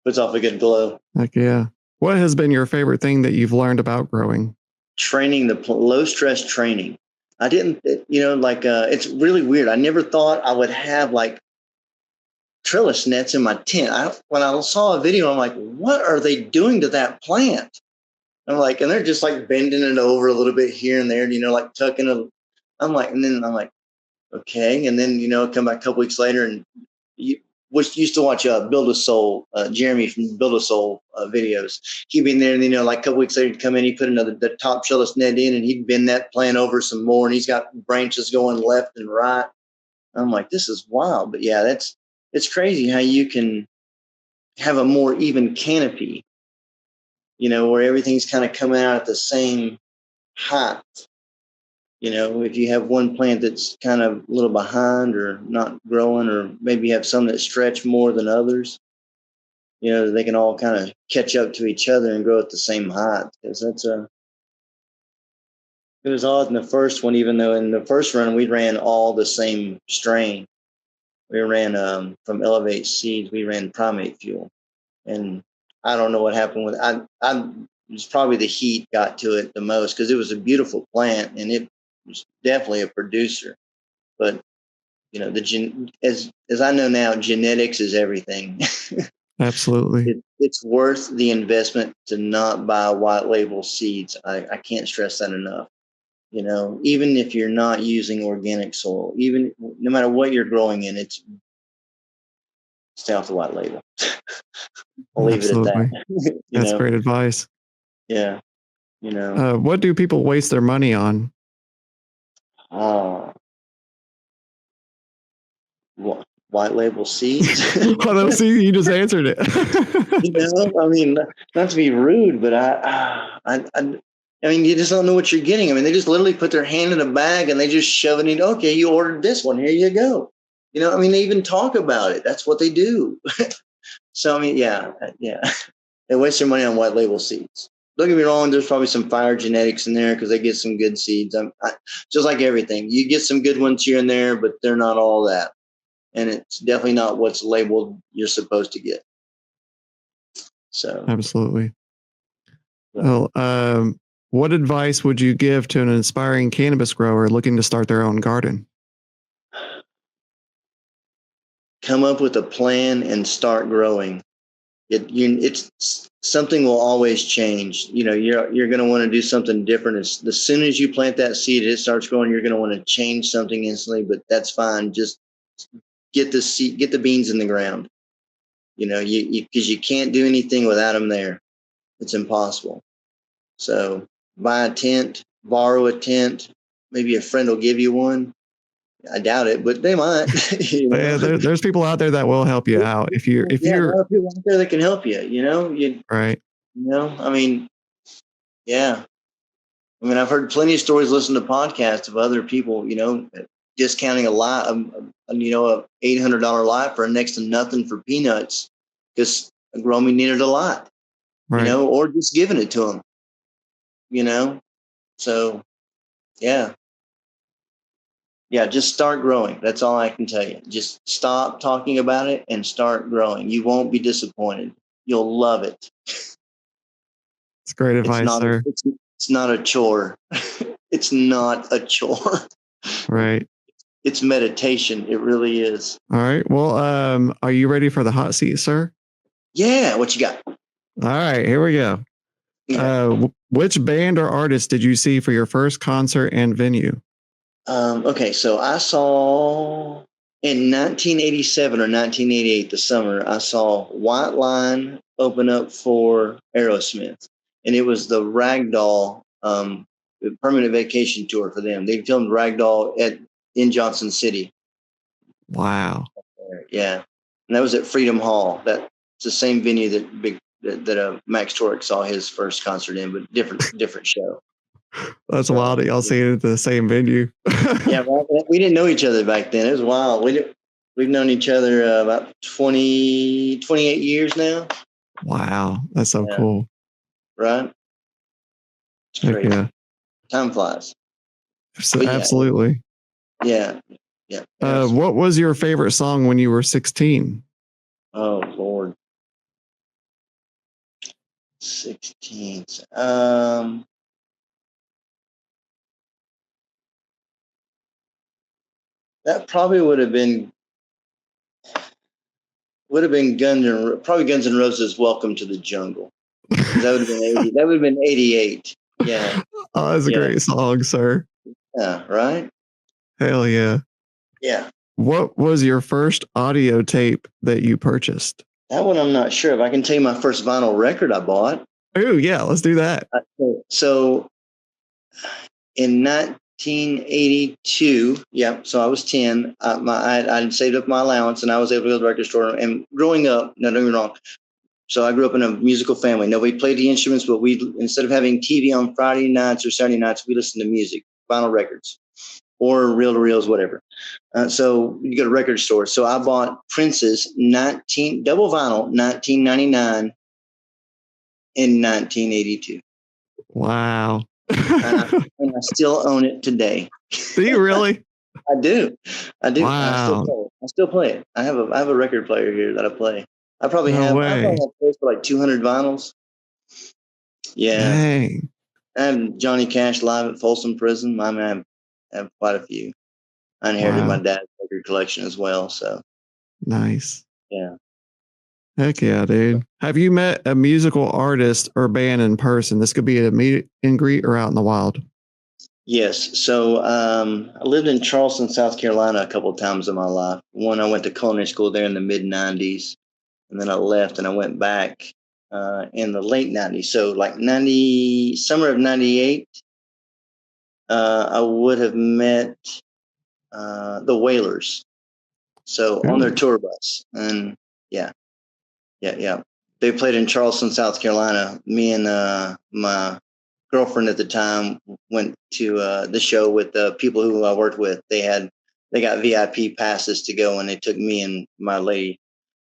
puts off a good glow. Like, yeah. What has been your favorite thing that you've learned about growing? Training the low stress training. I didn't, it's really weird. I never thought I would have like trellis nets in my tent. When I saw a video, I'm like, what are they doing to that plant? I'm like, and they're just like bending it over a little bit here and there, like tucking it. I'm like, and then I'm like, Okay. And then, come back a couple weeks later and you used to watch Build a Soul, Jeremy from Build a Soul videos. He'd be in there and, like a couple weeks later, he'd come in, he'd put the top trellis net in and he'd bend that plant over some more and he's got branches going left and right. I'm like, this is wild. But yeah, it's crazy how you can have a more even canopy, where everything's kind of coming out at the same height. If you have one plant that's kind of a little behind or not growing, or maybe you have some that stretch more than others, they can all kind of catch up to each other and grow at the same height. Because it was odd in the first one, even though in the first run we ran all the same strain. We ran from Elevate Seeds, we ran Primate Fuel. And I don't know what happened with it was probably the heat got to it the most, because it was a beautiful plant and it was definitely a producer. But as I know now, genetics is everything. Absolutely. It's worth the investment to not buy white label seeds. I can't stress that enough. Even if you're not using organic soil, even no matter what you're growing in, stay off the white label. I'll leave it at that. That's great advice. Yeah. What do people waste their money on? White label seeds. Well, see, you just answered it. I mean, not to be rude, but I mean, you just don't know what you're getting. I mean, they just literally put their hand in a bag and they just shove it in. Okay, you ordered this one. Here you go. I mean, they even talk about it. That's what they do. So, I mean, yeah. They waste their money on white label seeds. Don't get me wrong. There's probably some fire genetics in there because they get some good seeds. Just like everything, you get some good ones here and there, but they're not all that. And it's definitely not what's labeled you're supposed to get. So absolutely. Well, what advice would you give to an aspiring cannabis grower looking to start their own garden? Come up with a plan and start growing. It's something will always change. You're going to want to do something different. As soon as you plant that seed, it starts growing. You're going to want to change something instantly, but that's fine. Just get the seed, get the beans in the ground. Because you can't do anything without them there. It's impossible. So buy a tent, borrow a tent. Maybe a friend will give you one. I doubt it, but they might. Yeah, there's people out there that will help you out if you're. There are people out there that can help you. Right. I mean, yeah. I mean, I've heard plenty of stories, listened to podcasts of other people, discounting a lot, a $800 lot for next to nothing for peanuts because a growing needed a lot, right. Or just giving it to them, So, yeah. Yeah, just start growing. That's all I can tell you. Just stop talking about it and start growing. You won't be disappointed. You'll love it. It's great advice, sir. It's not a chore. It's not a chore. Right. It's meditation. It really is. All right. Well, are you ready for the hot seat, sir? Yeah. What you got? All right. Here we go. Yeah. Which band or artist did you see for your first concert and venue? Okay. So I saw in 1987 or 1988, the summer, I saw White Line open up for Aerosmith. And it was the Ragdoll permanent vacation tour for them. They filmed Ragdoll in Johnson City. Wow. Yeah. And that was at Freedom Hall. That's the same venue that Max Torek saw his first concert in, but different show. That's wild that y'all see it at the same venue. Yeah, well, we didn't know each other back then. It was wild. We've known each other about 28 years now. Wow. That's so cool. Right? It's crazy. Yeah. Time flies. Absolutely. Yeah. What was your favorite song when you were 16? Oh, Lord. 16. That probably would have been Guns N' Roses' "Welcome to the Jungle." That would have been 80. That would have been 88. Yeah. Oh, that's a great song, sir. Yeah. Right. Hell yeah. Yeah. What was your first audio tape that you purchased? That one I'm not sure of. I can tell you my first vinyl record I bought. Oh, yeah, let's do that. So in 1982, yeah, so I was 10. I'd saved up my allowance and I was able to go to the record store. And growing up, no, don't get me wrong. So I grew up in a musical family. Nobody played the instruments, but instead of having TV on Friday nights or Saturday nights, we listened to music, vinyl records, or reel to reels, whatever. So you go to record store. So I bought Prince's double vinyl 1999 in 1982. Wow. And I still own it today. Do you really? I do. Wow. I still play it. I have a record player here that I play. I probably have close to like 200 vinyls. Yeah. Dang. I have Johnny Cash live at Folsom Prison. I have quite a few. I inherited my dad's record collection as well. So nice. Yeah. Heck yeah, dude. Have you met a musical artist or band in person? This could be a meet and greet or out in the wild. Yes. So I lived in Charleston, South Carolina a couple of times in my life. One, I went to culinary school there in the mid 90s. And then I left and I went back in the late 90s. So like summer of 98, I would have met the Wailers. So on their tour bus. And yeah. They played in Charleston, South Carolina. Me and my girlfriend at the time went to the show with the people who I worked with. They got VIP passes to go, and they took me and my lady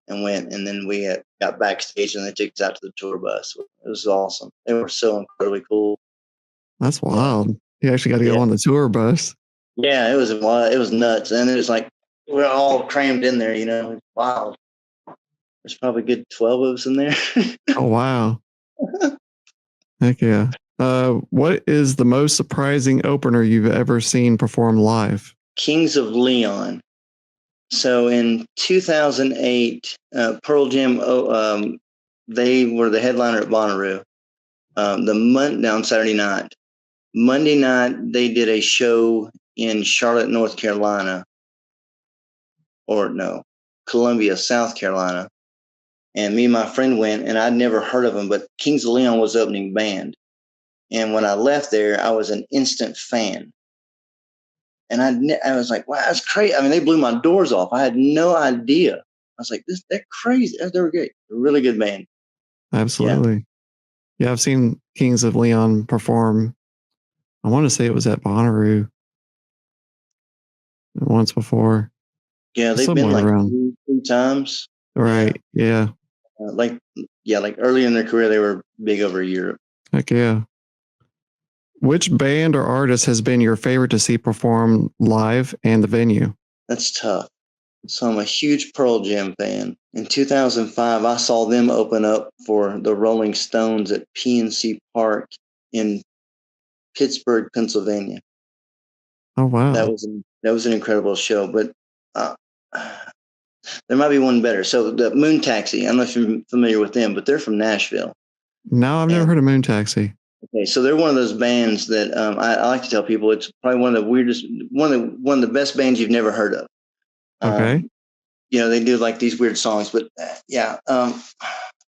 and went. And then we got backstage, and they took us out to the tour bus. It was awesome. They were so incredibly cool. That's wild. Yeah. You actually got to go on the tour bus. Yeah, it was wild. It was nuts, and it was like we're all crammed in there. You know, it was wild. There's probably a good 12 of us in there. Oh, wow. Heck yeah. What is the most surprising opener you've ever seen perform live? Kings of Leon. So in 2008, Pearl Jam, they were the headliner at Bonnaroo. On Saturday night. Monday night, they did a show in Charlotte, North Carolina. Or no, Columbia, South Carolina. And me and my friend went, and I'd never heard of them, but Kings of Leon was opening band. And when I left there, I was an instant fan. And I was like, wow, that's crazy. I mean, they blew my doors off. I had no idea. I was like, they're crazy. They were great. They're a really good band. Absolutely. Yeah, I've seen Kings of Leon perform. I want to say it was at Bonnaroo once before. Yeah, they've been like two times. Right. Yeah. Like early in their career, they were big over Europe. Heck yeah. Which band or artist has been your favorite to see perform live and the venue? That's tough. So I'm a huge Pearl Jam fan. In 2005, I saw them open up for the Rolling Stones at PNC Park in Pittsburgh, Pennsylvania. Oh, wow. That was an incredible show, but there might be one better. So the Moon Taxi, I don't know if you're familiar with them, but they're from Nashville. No, I've never heard of Moon Taxi. Okay, so they're one of those bands that I like to tell people it's probably one of the weirdest, one of the best bands you've never heard of. Okay. You know, they do like these weird songs, but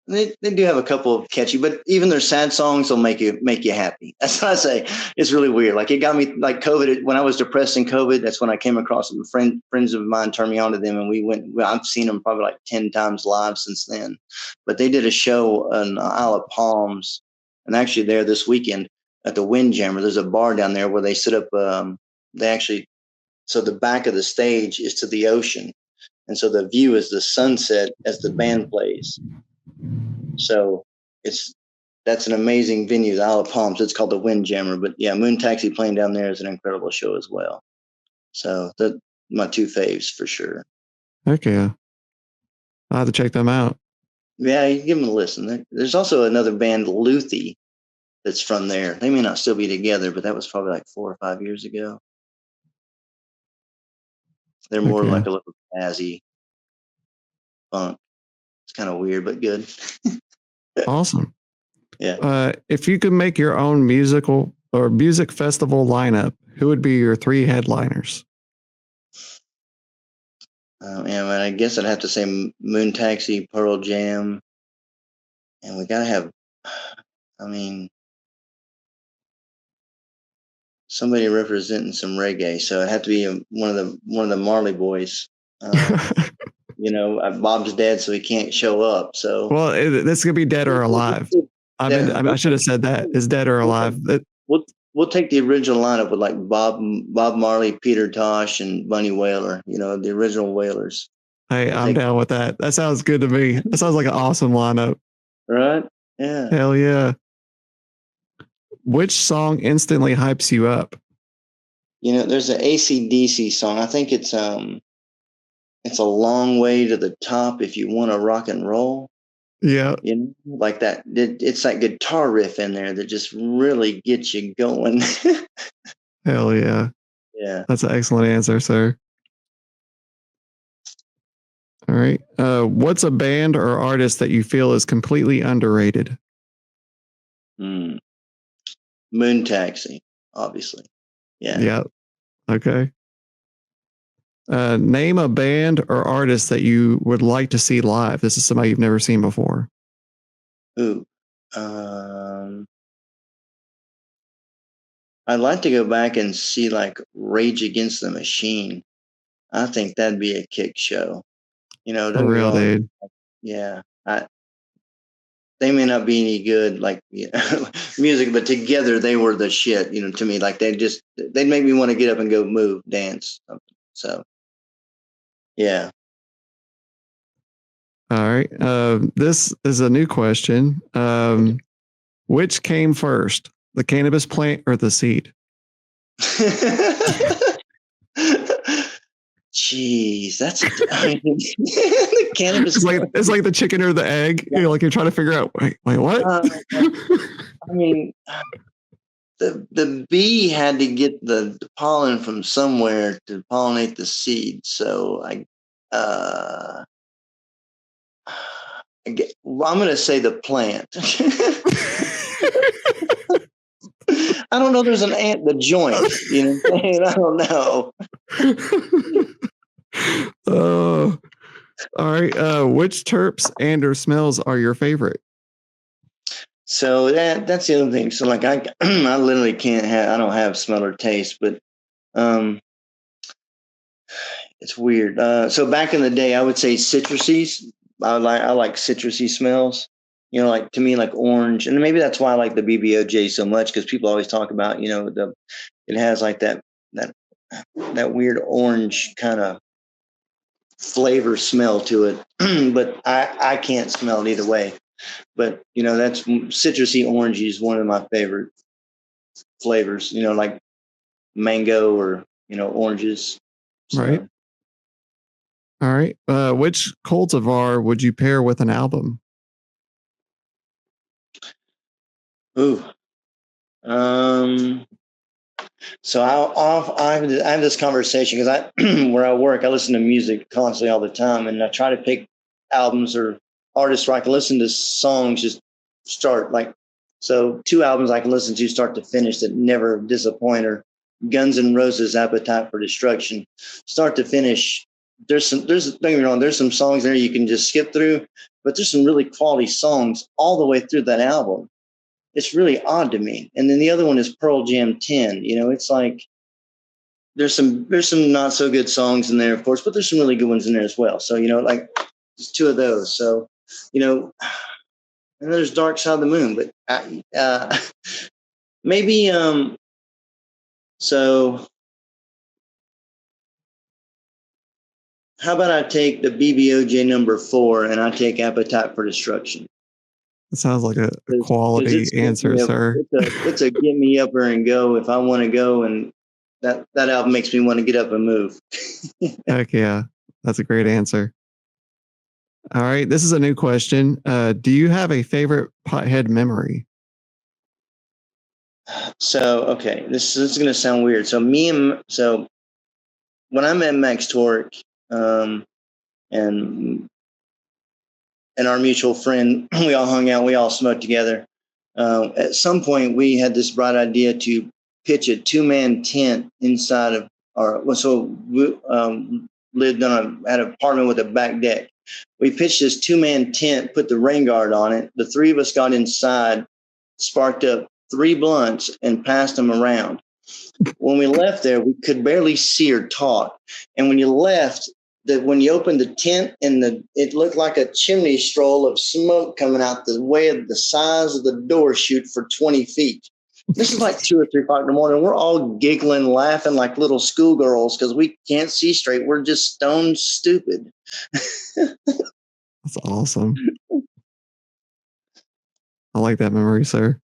they do have a couple of catchy, but even their sad songs will make you happy. That's what I say. It's really weird. Like it got me like COVID when I was depressed in COVID. That's when I came across them. Friends of mine turned me on to them, and we went. Well, I've seen them probably like 10 times live since then. But they did a show in Isle of Palms, and actually there this weekend at the Windjammer. There's a bar down there where they set up. So the back of the stage is to the ocean, and so the view is the sunset as the band plays. So that's an amazing venue, the Isle of Palms. It's called the Windjammer. But yeah, Moon Taxi playing down there is an incredible show as well. So my two faves for sure. Okay. I'll have to check them out. Yeah, you give them a listen. There's also another band, Luthi, that's from there. They may not still be together, but that was probably like 4 or 5 years ago. They're more like a little jazzy funk. It's kind of weird, but good. Awesome. Yeah. If you could make your own musical or music festival lineup, who would be your 3 headliners? And I guess I'd have to say Moon Taxi, Pearl Jam, and we gotta have. I mean, somebody representing some reggae. So it'd have to be one of the Marley Boys. Bob's dead, so he can't show up. So well, this could be dead or alive. I should have said that. Is dead or alive. We'll take the original lineup with like Bob Marley, Peter Tosh, and Bunny Wailer. The original Wailers. Hey, I'm down with that. That sounds good to me. That sounds like an awesome lineup. Right? Yeah. Hell yeah. Which song instantly hypes you up? There's an AC/DC song. I think it's a long way to the top if you want to rock and roll. Yeah. Like that. It's that guitar riff in there that just really gets you going. Hell yeah. Yeah. That's an excellent answer, sir. All right. What's a band or artist that you feel is completely underrated? Moon Taxi, obviously. Yeah. Yeah. Okay. Name a band or artist that you would like to see live. This is somebody you've never seen before. Ooh. I'd like to go back and see like Rage Against the Machine. I think that'd be a kick show. Don't For get me real, wrong. dude. Yeah. They may not be any good like music, but together they were the shit, to me. Like they'd make me want to get up and go move, dance, something. So yeah. All right. This is a new question. Which came first, the cannabis plant or the seed? Jeez, that's the cannabis. It's like the chicken or the egg. Yeah. You're trying to figure out. Wait, what? The bee had to get the pollen from somewhere to pollinate the seed. So I'm going to say the plant. I don't know. There's an ant, the joint. I don't know. Oh, all right. Which terps and or smells are your favorite? So that's the other thing. So like I literally can't have. I don't have smell or taste, but it's weird. So back in the day, I would say citrusy. I like citrusy smells. Like to me, like orange, and maybe that's why I like the BBOJ so much because people always talk about it has like that weird orange kind of flavor smell to it, but I can't smell it either way. But that's citrusy orange is one of my favorite flavors. Like mango or oranges. So. Right. All right. Which cultivar would you pair with an album? Ooh. So I have this conversation because where I work, I listen to music constantly all the time, and I try to pick albums or artists where I can listen to songs just start like. So 2 albums I can listen to start to finish that never disappoint are Guns N' Roses' Appetite for Destruction. Start to finish, don't get me wrong, there's some songs there you can just skip through, but there's some really quality songs all the way through that album. It's really odd to me. And then the other one is Pearl Jam 10. It's like there's some not so good songs in there, of course, but there's some really good ones in there as well. So, like there's 2 of those. So, and there's Dark Side of the Moon, but maybe so how about I take the BBOJ number 4 and I take Appetite for Destruction? It sounds like a quality answer, sir. It's a get me up there and go if I want to go, and that album makes me want to get up and move. Heck yeah, that's a great answer. All right, this is a new question. Do you have a favorite pothead memory? So okay, this is going to sound weird. So when I met Max Torque, and our mutual friend, we all hung out, we all smoked together. At some point, we had this bright idea to pitch a 2-man tent inside of our. So lived had an apartment with a back deck. We pitched this 2-man tent, put the rain guard on it. The three of us got inside, sparked up 3 blunts, and passed them around. When we left there, we could barely see or talk. And when you left, when you opened the tent, it looked like a chimney stroll of smoke coming out the way of the size of the door chute for 20 feet. This is like 2 or 3 o'clock in the morning. We're all giggling, laughing like little schoolgirls because we can't see straight. We're just stone stupid. That's awesome. I like that memory, sir.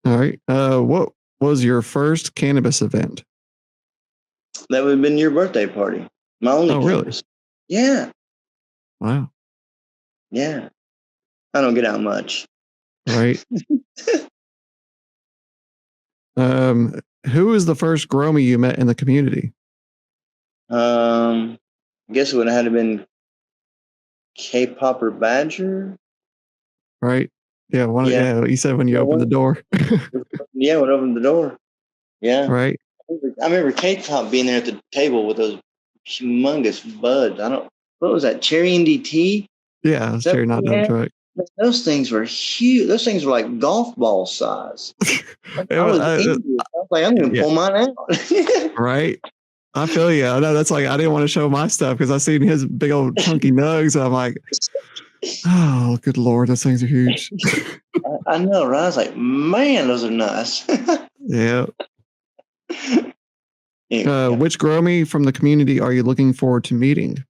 All right. What was your first cannabis event? That would have been your birthday party. My only cannabis. Really? Yeah. Wow. Yeah. I don't get out much. Right. Who was the first Gromy you met in the community? I guess it would have had to been K-Popper Badger. Right. Yeah. Yeah. You said when you opened the door. Yeah, when I opened the door. Yeah. Right. I remember K-Pop being there at the table with those humongous buds. What was that? Cherry NDT? Yeah, it was Cherry Not Dumb Truck. Those things were huge. Those things were like golf ball size. I was like, I'm going to pull mine out. Right. I feel you. I know that's like, I didn't want to show my stuff because I seen his big old chunky nugs. And I'm like, oh, good Lord, those things are huge. I know, right? I was like, man, those are nice. Yeah. Which Gromy from the community are you looking forward to meeting?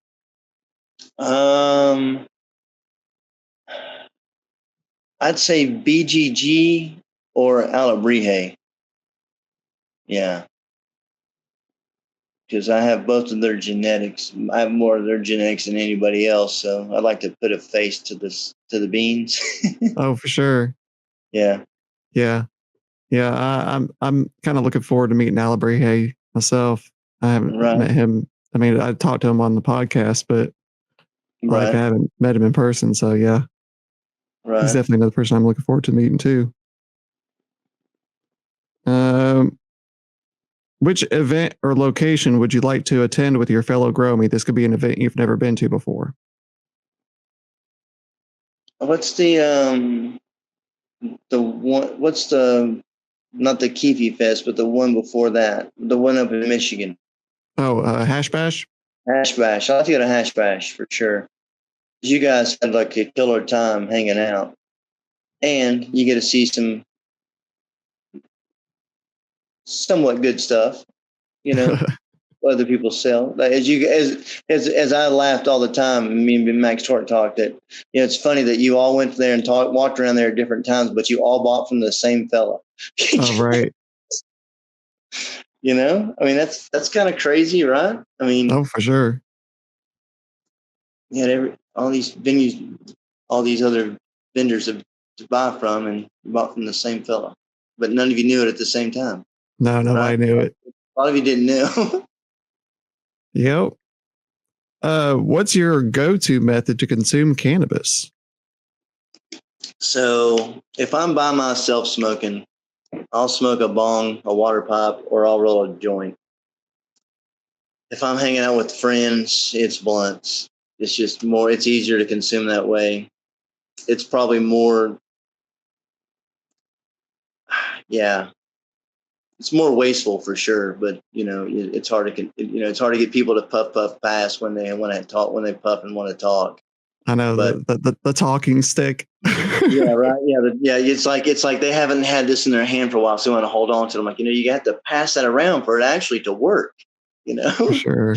I'd say BGG or Alabrije. Yeah. Because I have both of their genetics. I have more of their genetics than anybody else, so I'd like to put a face to the beans. Oh, for sure. Yeah. Yeah. Yeah. I'm kind of looking forward to meeting Alabrije myself. I haven't met him. I mean, I talked to him on the podcast, but like I haven't met him in person. So yeah. Right. He's definitely another person I'm looking forward to meeting too. Which event or location would you like to attend with your fellow Gromy? This could be an event you've never been to before. What's the one? What's the not the Keefy Fest, but the one before that, the one up in Michigan? Oh, Hash Bash. Hash Bash. I'll have to go to Hash Bash for sure. You guys had like a killer time hanging out, and you get to see some somewhat good stuff, you know. Other people sell. As I laughed all the time, me and Max Tort talked that, you know, it's funny that you all went there and walked around there at different times, but you all bought from the same fella. Oh, right. You know, I mean, that's kind of crazy, right? I mean, oh, for sure. You had all these venues, all these other vendors to buy from, and you bought from the same fella, but none of you knew it at the same time. No, nobody knew it. A lot of you didn't know. Yep. What's your go-to method to consume cannabis? So if I'm by myself smoking, I'll smoke a bong, a water pipe, or I'll roll a joint. If I'm hanging out with friends, it's blunts. It's just more, it's easier to consume that way. It's probably more, yeah, it's more wasteful for sure, but you know, it's hard to, it's hard to get people to puff past when they puff and want to talk. I know, but the talking stick. Yeah, right. Yeah, it's like they haven't had this in their hand for a while, so they want to hold on to them. Like, you know, you have to pass that around for it actually to work. You know, for sure.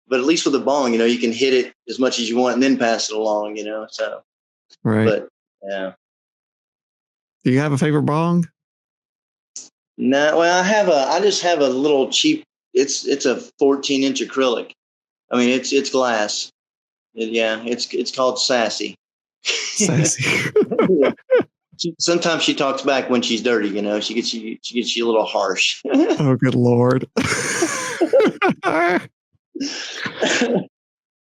But at least with a bong, you know, you can hit it as much as you want and then pass it along. You know, so right. But yeah. Do you have a favorite bong? No, well, I just have a little cheap. It's a 14-inch acrylic. I mean, it's glass. It's called Sassy. Sassy. Yeah. Sometimes she talks back when she's dirty. You know, she gets you a little harsh. Oh, good Lord. Oh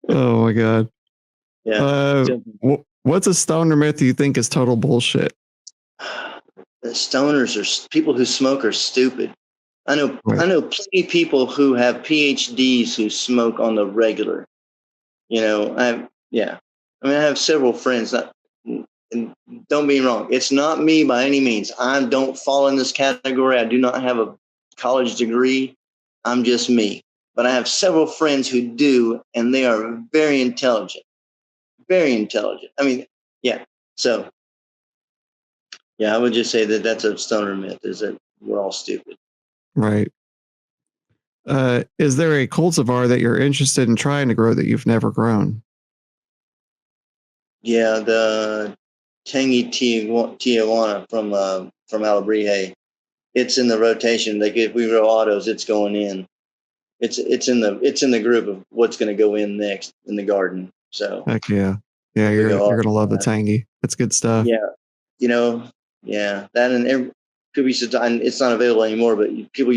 my God. Yeah. What's a stoner myth you think is total bullshit? The stoners people who smoke are stupid. I know plenty of people who have PhDs who smoke on the regular. I mean, I have several friends that, and don't be wrong, it's not me by any means. I don't fall in this category. I do not have a college degree. I'm just me. But I have several friends who do, and they are very intelligent. Very intelligent. I mean, yeah. So, yeah, I would just say that that's a stoner myth, is that we're all stupid. Right. Is there a cultivar that you're interested in trying to grow that you've never grown? Yeah, the tangy Tijuana from Alabrije. It's in the rotation. Like if we grow autos, it's going in. It's in the group of what's going to go in next in the garden. So Heck yeah. Yeah, if we you're go gonna love the auto, tangy. It's good stuff. yeah, you know, yeah, that and could be and it's not available anymore. But people,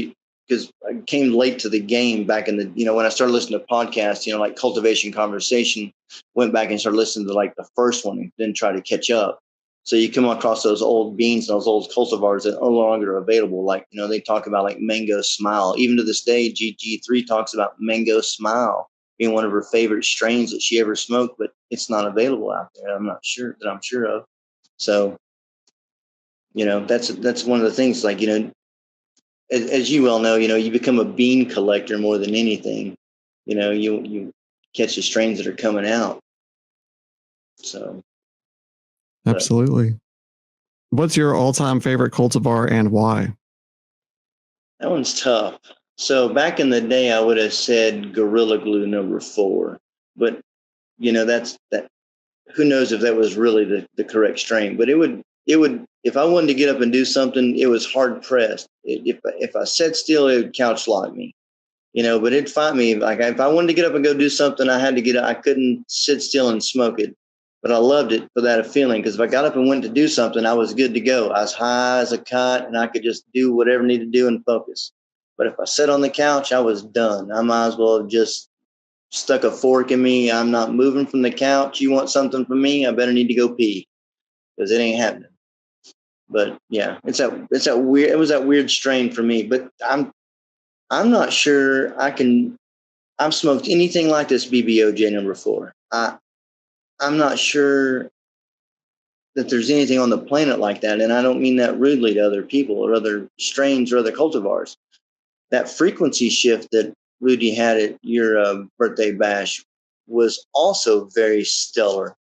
because I came late to the game back in the, when I started listening to podcasts, like Cultivation Conversation, went back and started listening to like the first one and then try to catch up. So you come across those old beans and those old cultivars that no longer are available. Like, they talk about like Mango Smile. Even to this day, GG3 talks about Mango Smile being one of her favorite strains that she ever smoked, but it's not available out there. I'm sure of. So, that's one of the things, like, as you well know, you become a bean collector more than anything. You catch the strains that are coming out. So, Absolutely. What's your all-time favorite cultivar and why? that one's tough. So back in the day, I would have said Gorilla Glue #4, but that's that. Who knows if that was really the correct strain? But it would if I wanted to get up and do something, it was hard pressed. If I sat still, it would couch lock me. But it'd fight me. Like if I wanted to get up and go do something, I had to get up. I couldn't sit still and smoke it. But I loved it for that feeling, because if I got up and went to do something, I was good to go. I was high as a kite and I could just do whatever I needed to do and focus. But if I sat on the couch, I was done. I might as well have just stuck a fork in me. I'm not moving from the couch. You want something from me? I better need to go pee, because it ain't happening. But yeah, it's that weird. It was that weird strain for me. But I'm not sure I've smoked anything like this BBOJ #4. I'm not sure that there's anything on the planet like that, and I don't mean that rudely to other people or other strains or other cultivars. That frequency shift that Rudy had at your birthday bash was also very stellar.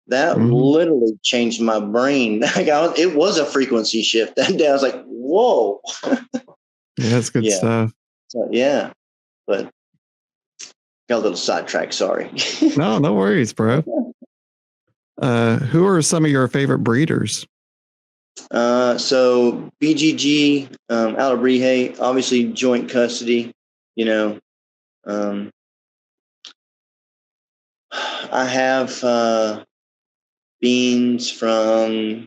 That literally changed my brain. It was a frequency shift that day. I was like, whoa. Yeah, that's good stuff. So, yeah, but got a little sidetracked. Sorry. No worries, bro. Who are some of your favorite breeders? So BGG, Alabrije, obviously joint custody. Um, I have beans from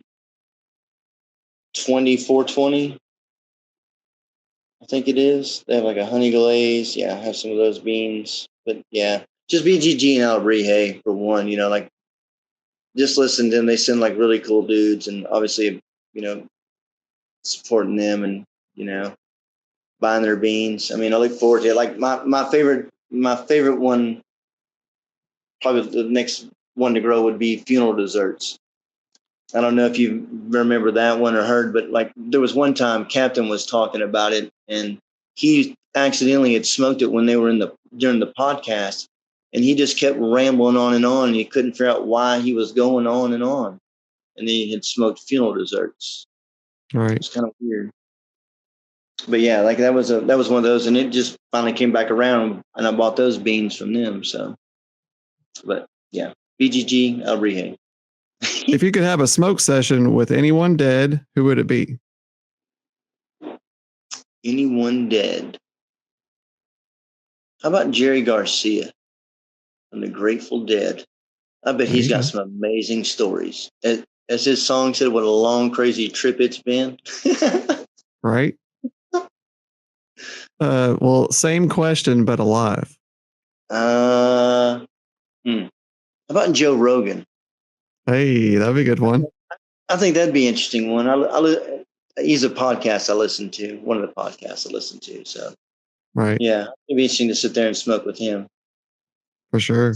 2420. I think it is. They have like a honey glaze. Yeah, I have some of those beans. But yeah, just BGG and Alabrije for one. Like just listen to them. They send like really cool dudes, and obviously, supporting them and buying their beans. I mean, I look forward to it. Like my favorite one, probably the next one to grow, would be funeral desserts. I don't know if you remember that one or heard, but like there was one time Captain was talking about it, and he accidentally had smoked it when they were during the podcast, and he just kept rambling on, and he couldn't figure out why he was going on and on. And then he had smoked funeral desserts. Right. It's kind of weird. But yeah, like that was one of those, and it just finally came back around, and I bought those beans from them. So, but yeah, BGG Albrije. If you could have a smoke session with anyone dead, who would it be? Anyone dead? How about Jerry Garcia from the Grateful Dead? I bet he's got some amazing stories. As his song said, what a long, crazy trip it's been. Right. Well, same question, but alive. How about Joe Rogan? Hey, that'd be a good one. I think that'd be an interesting one. he's a podcast I listen to, one of the podcasts I listen to. So Right. yeah, it'd be interesting to sit there and smoke with him. For sure.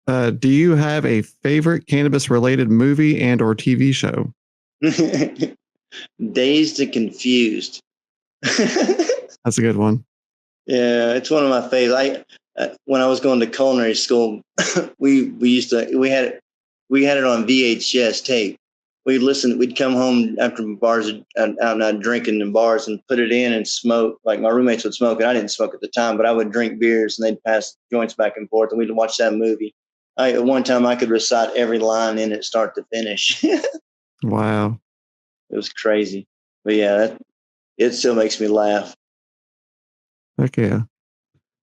Do you have a favorite cannabis related movie and or TV show? Dazed and Confused. That's a good one. Yeah, it's one of my favorites. When I was going to culinary school, we had it on VHS tape. We'd come home after bars out and out drinking in bars and put it in and smoke. Like my roommates would smoke, and I didn't smoke at the time, but I would drink beers and they'd pass joints back and forth, and we'd watch that movie. At one time, I could recite every line in it, start to finish. It Wow. was crazy, but yeah, it still makes me laugh. Okay.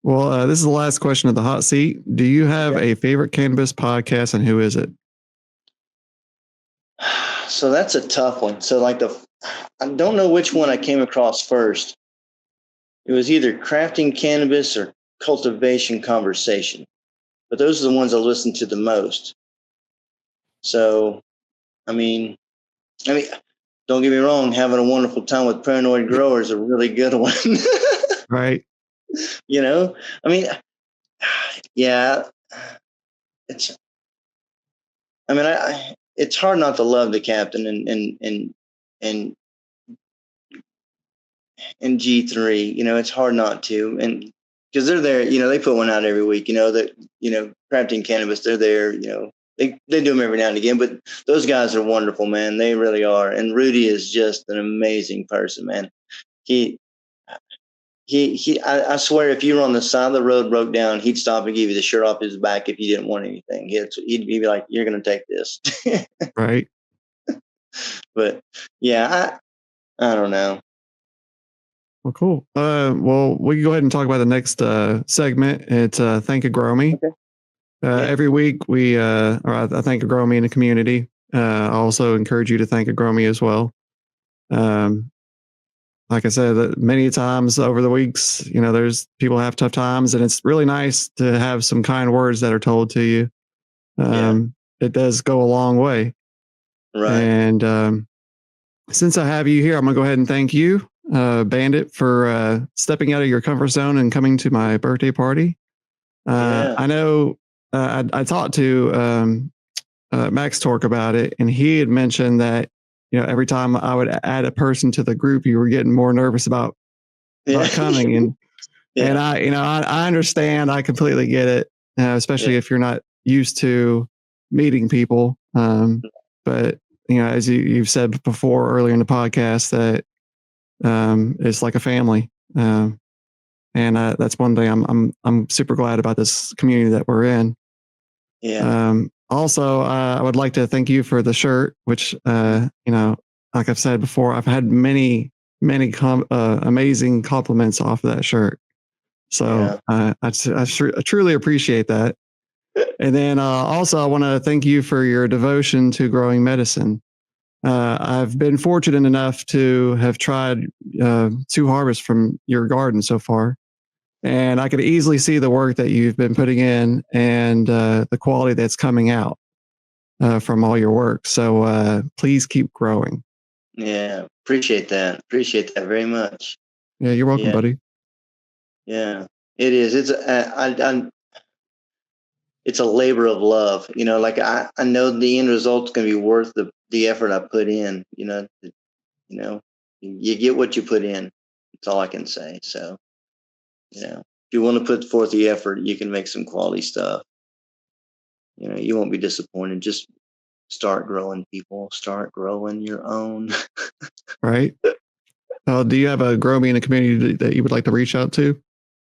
Well, this is the last question of the hot seat. Do you have a favorite cannabis podcast, and who is it? So that's a tough one. So I don't know which one I came across first. It was either crafting cannabis or cultivation conversation, but those are the ones I listen to the most. So, I mean, don't get me wrong. Having a wonderful time with Paranoid Grower is a really good one. Right. You know, I mean, yeah, it's. I mean, it's hard not to love the captain and and G3. It's hard not to, and because they're there. They put one out every week. Crafting cannabis. They're there. They do them every now and again, but those guys are wonderful, man. They really are. And Rudy is just an amazing person, man. He I swear, if you were on the side of the road, broke down, he'd stop and give you the shirt off his back if you didn't want anything. He'd be like, "You're going to take this." Right. But yeah, I don't know. Well, cool. Well, we can go ahead and talk about the next segment. It's Thank a Grow Me. Okay. Every week I thank a Grow Me in the community. I also encourage you to thank a Grow Me as well. Like I said, that many times over the weeks, there's people have tough times, and it's really nice to have some kind words that are told to you. It does go a long way. Right. And since I have you here, I'm gonna go ahead and thank you, Bandit, for stepping out of your comfort zone and coming to my birthday party. I know I talked to Max Torque about it, and he had mentioned that every time I would add a person to the group, you were getting more nervous about coming, and I understand, I completely get it, especially if you're not used to meeting people. But as you've said before earlier in the podcast, that it's like a family, and that's one thing I'm super glad about this community that we're in. Also, I would like to thank you for the shirt, which like I've said before, I've had many amazing compliments off of that shirt. So I truly appreciate that. And then also, I want to thank you for your devotion to growing medicine. I've been fortunate enough to have tried 2 harvests from your garden so far, and I could easily see the work that you've been putting in and the quality that's coming out from all your work. So please keep growing. Yeah, appreciate that. Appreciate that very much. Yeah, you're welcome, buddy. Yeah, it is. It's a labor of love. Like I know the end result's going to be worth the effort I put in. You get what you put in. That's all I can say. So, if you want to put forth the effort, you can make some quality stuff. You won't be disappointed. Just start growing, people. Start growing your own. Right. Do you have a Grow Me in a community that you would like to reach out to?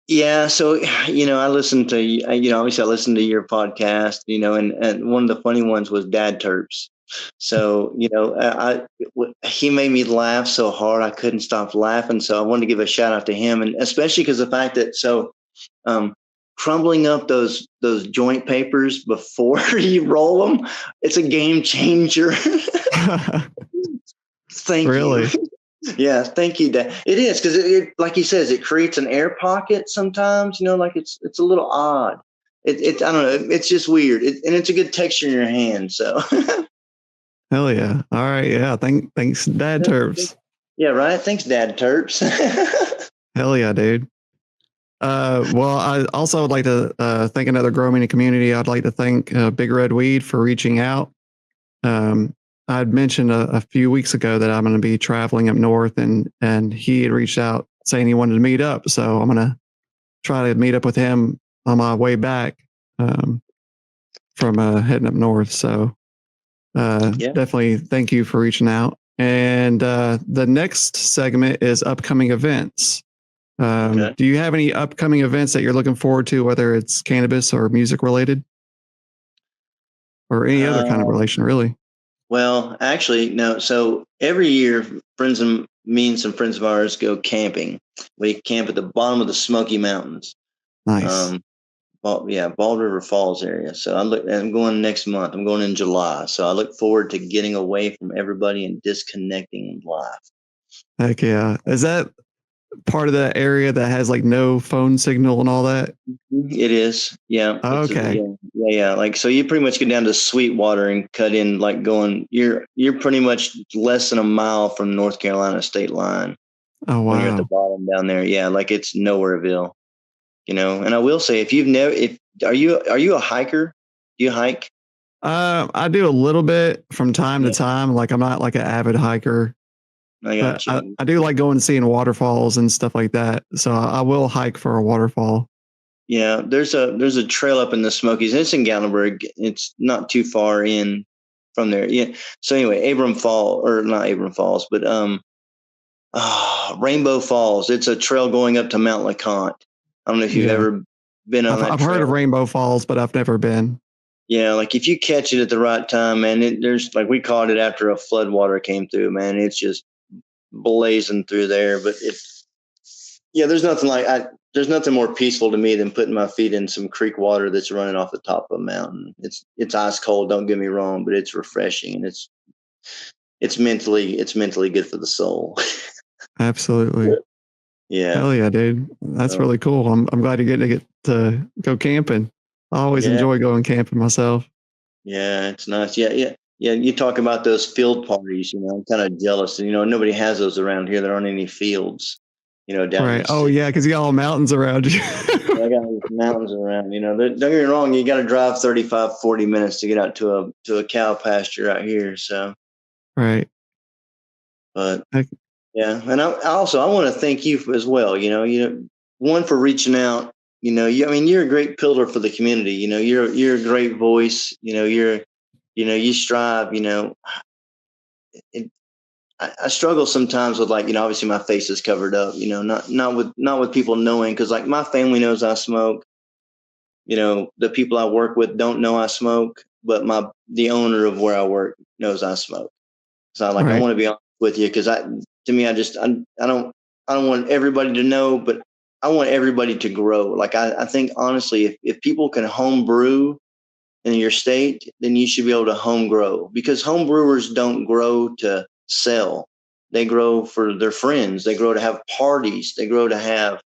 Yeah. So, I listened to, obviously I listened to your podcast, and one of the funny ones was Dad Terps. So, he made me laugh so hard I couldn't stop laughing. So I wanted to give a shout out to him, and especially because the fact that crumbling up those joint papers before you roll them, it's a game changer. Thank you. Yeah, thank you, Dad. It is, because it, like he says, it creates an air pocket sometimes. Like it's a little odd. I don't know. It's just weird, and it's a good texture in your hand. So Hell yeah. All right. Yeah. Thanks, Dad Terps. Yeah, right. Thanks, Dad Terps. Hell yeah, dude. Well, I also would like to thank another Grow Media community. I'd like to thank Big Red Weed for reaching out. I'd mentioned a few weeks ago that I'm going to be traveling up north, and he had reached out saying he wanted to meet up. So I'm going to try to meet up with him on my way back from heading up north. So Yeah. definitely thank you for reaching out. And the next segment is upcoming events. Okay. Do you have any upcoming events that you're looking forward to, whether it's cannabis or music related or any other kind of relation, really? Well, actually, no. So every year, friends of me and some friends of ours go camping. We camp at the bottom of the Smoky Mountains. Nice. Bald River Falls area. So I'm going next month. I'm going in July. So I look forward to getting away from everybody and disconnecting life. Heck yeah. Is that part of the area that has like no phone signal and all that? It is, yeah. Okay. Yeah. Like so, you pretty much get down to Sweetwater and cut in, like going. You're pretty much less than a mile from North Carolina state line Oh, when you're at the wow. bottom down there. Yeah, like it's nowhereville, you know. And I will say, if you've never, if are you a hiker? Do you hike? I do a little bit from time to Yeah, time. Like I'm not like an avid hiker, I but got you. I do like going and seeing waterfalls and stuff like that. So I will hike for a waterfall. Yeah, there's a trail up in the Smokies. It's in Gatlinburg. It's not too far in from there. Yeah. So anyway, Abram Fall or not Abram Falls, but Rainbow Falls. It's a trail going up to Mount LeConte. I don't know if you've Yeah. ever been on that I've heard of trail. Rainbow Falls, but I've never been. Yeah, like if you catch it at the right time, man, there's like we caught it after a flood water came through, man. It's just blazing through there. But yeah, there's nothing more peaceful to me than putting my feet in some creek water that's running off the top of a mountain. It's ice cold, don't get me wrong, but it's refreshing and it's mentally good for the soul. Absolutely. Yeah. Hell yeah, dude. That's So, really cool. I'm glad you're getting to get to go camping. I always yeah. enjoy going camping myself. Yeah, it's nice. Yeah. You talk about those field parties, you know, I'm kind of jealous. You know, nobody has those around here. There aren't any fields, you know, down in Right. the Oh city. yeah, because you got all mountains around you. I got these mountains around, you know. Don't get me wrong, you got to drive 35, 40 minutes to get out to a cow pasture out here. So, Right. but Heck, yeah, and I want to thank you as well. One for reaching out. I mean, you're a great pillar for the community. You're a great voice. You strive. It, I struggle sometimes with, like, obviously my face is covered up. Not with people knowing, because like my family knows I smoke. The people I work with don't know I smoke, but the owner of where I work knows I smoke. So like I right. want to be honest with you, because to me, I don't want everybody to know, but I want everybody to grow. Like I think honestly, if people can home brew in your state, then you should be able to home grow, because home brewers don't grow to sell. They grow for their friends. They grow to have parties. They grow to have,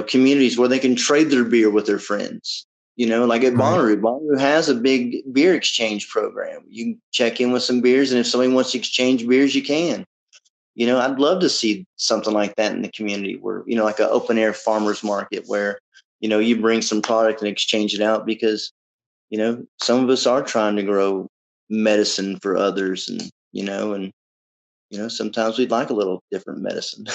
communities where they can trade their beer with their friends. Like at Right. Bonnaroo has a big beer exchange program. You can check in with some beers, and if somebody wants to exchange beers, you can. I'd love to see something like that in the community, where, like an open air farmers market where, you bring some product and exchange it out, because, some of us are trying to grow medicine for others, and sometimes we'd like a little different medicine.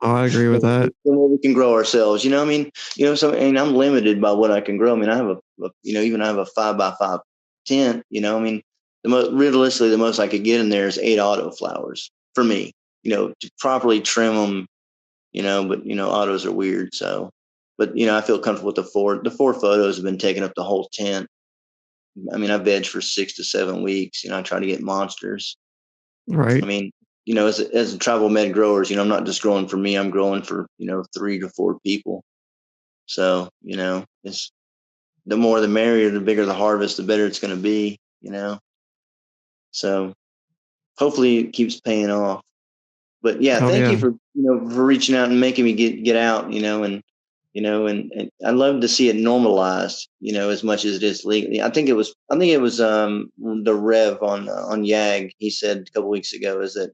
Oh, I agree with that. Where we can grow ourselves. I mean, I'm limited by what I can grow. I mean, I have even I have a 5x5 tent. I mean, realistically, the most I could get in there is 8 auto flowers for me. To properly trim them. But autos are weird. So, but I feel comfortable with the four. The four photos have been taking up the whole tent. I mean, I veg for 6 to 7 weeks. I try to get monsters. I Right. mean, as a tribal med growers, I'm not just growing for me. I'm growing for, 3 to 4 people. So, it's the more the merrier, the bigger the harvest, the better it's going to be. So hopefully it keeps paying off. But yeah, Oh thank you yeah. for reaching out and making me get out, and and I love to see it normalized, as much as it is legally. I think it was the Rev on YAG. He said a couple weeks ago is that,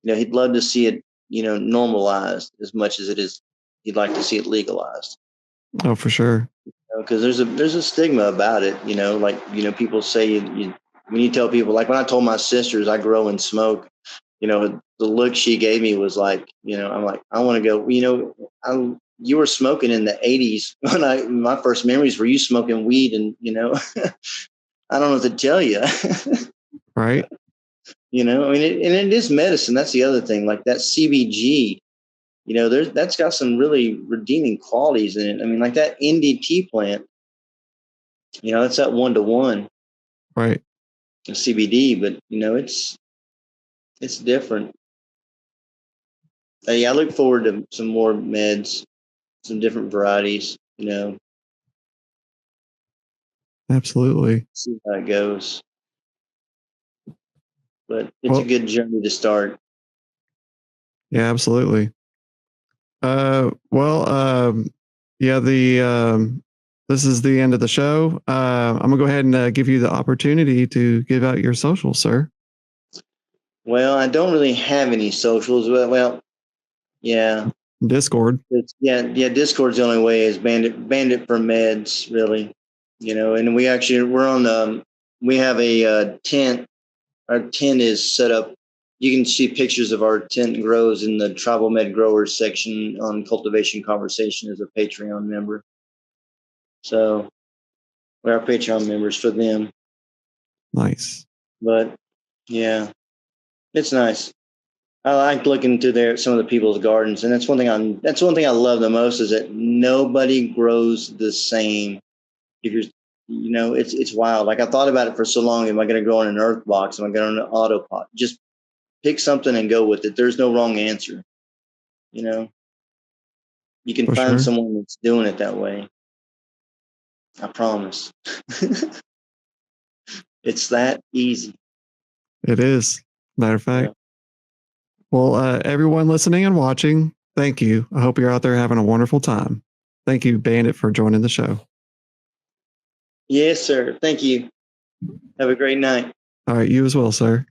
he'd love to see it, normalized as much as it is. He'd like to see it legalized. Oh, for sure. Because there's a stigma about it, like, people say when you tell people, like when I told my sisters I grow and smoke, the look she gave me was like, I'm like, I want to go, you were smoking in the 80s when my first memories were you smoking weed, and I don't know what to tell you. Right. I mean, and it is medicine. That's the other thing, like that CBG, that's got some really redeeming qualities in it. I mean, like that NDT plant, it's that 1-to-1 Right. CBD, but it's different. Yeah, I look forward to some more meds, some different varieties. Absolutely. See how it goes. But it's a Well, good journey to start. yeah, absolutely. Well, yeah, this is the end of the show. I'm gonna go ahead and give you the opportunity to give out your socials, sir. Well, I don't really have any socials. Well, yeah, Discord. yeah. Discord's the only way. Is Bandit4Meds, really. And we're on the. We have a tent. Our tent is set up. You can see pictures of our tent grows in the Tribal Med Growers section on Cultivation Conversation as a Patreon member. So we're our Patreon members for them. Nice. But yeah, it's nice. I like looking through some of the people's gardens, and that's one thing I love the most is that nobody grows the same. If you're, it's wild. Like I thought about it for so long. Am I going to grow in an earth box? Am I going to an auto pot? Just pick something and go with it. There's no wrong answer. You can For find sure. someone that's doing it that way. I promise. It's that easy. It is. Matter of fact. Yeah. Well, everyone listening and watching, thank you. I hope you're out there having a wonderful time. Thank you, Bandit, for joining the show. Yes, sir. Thank you. Have a great night. All right, you as well, sir.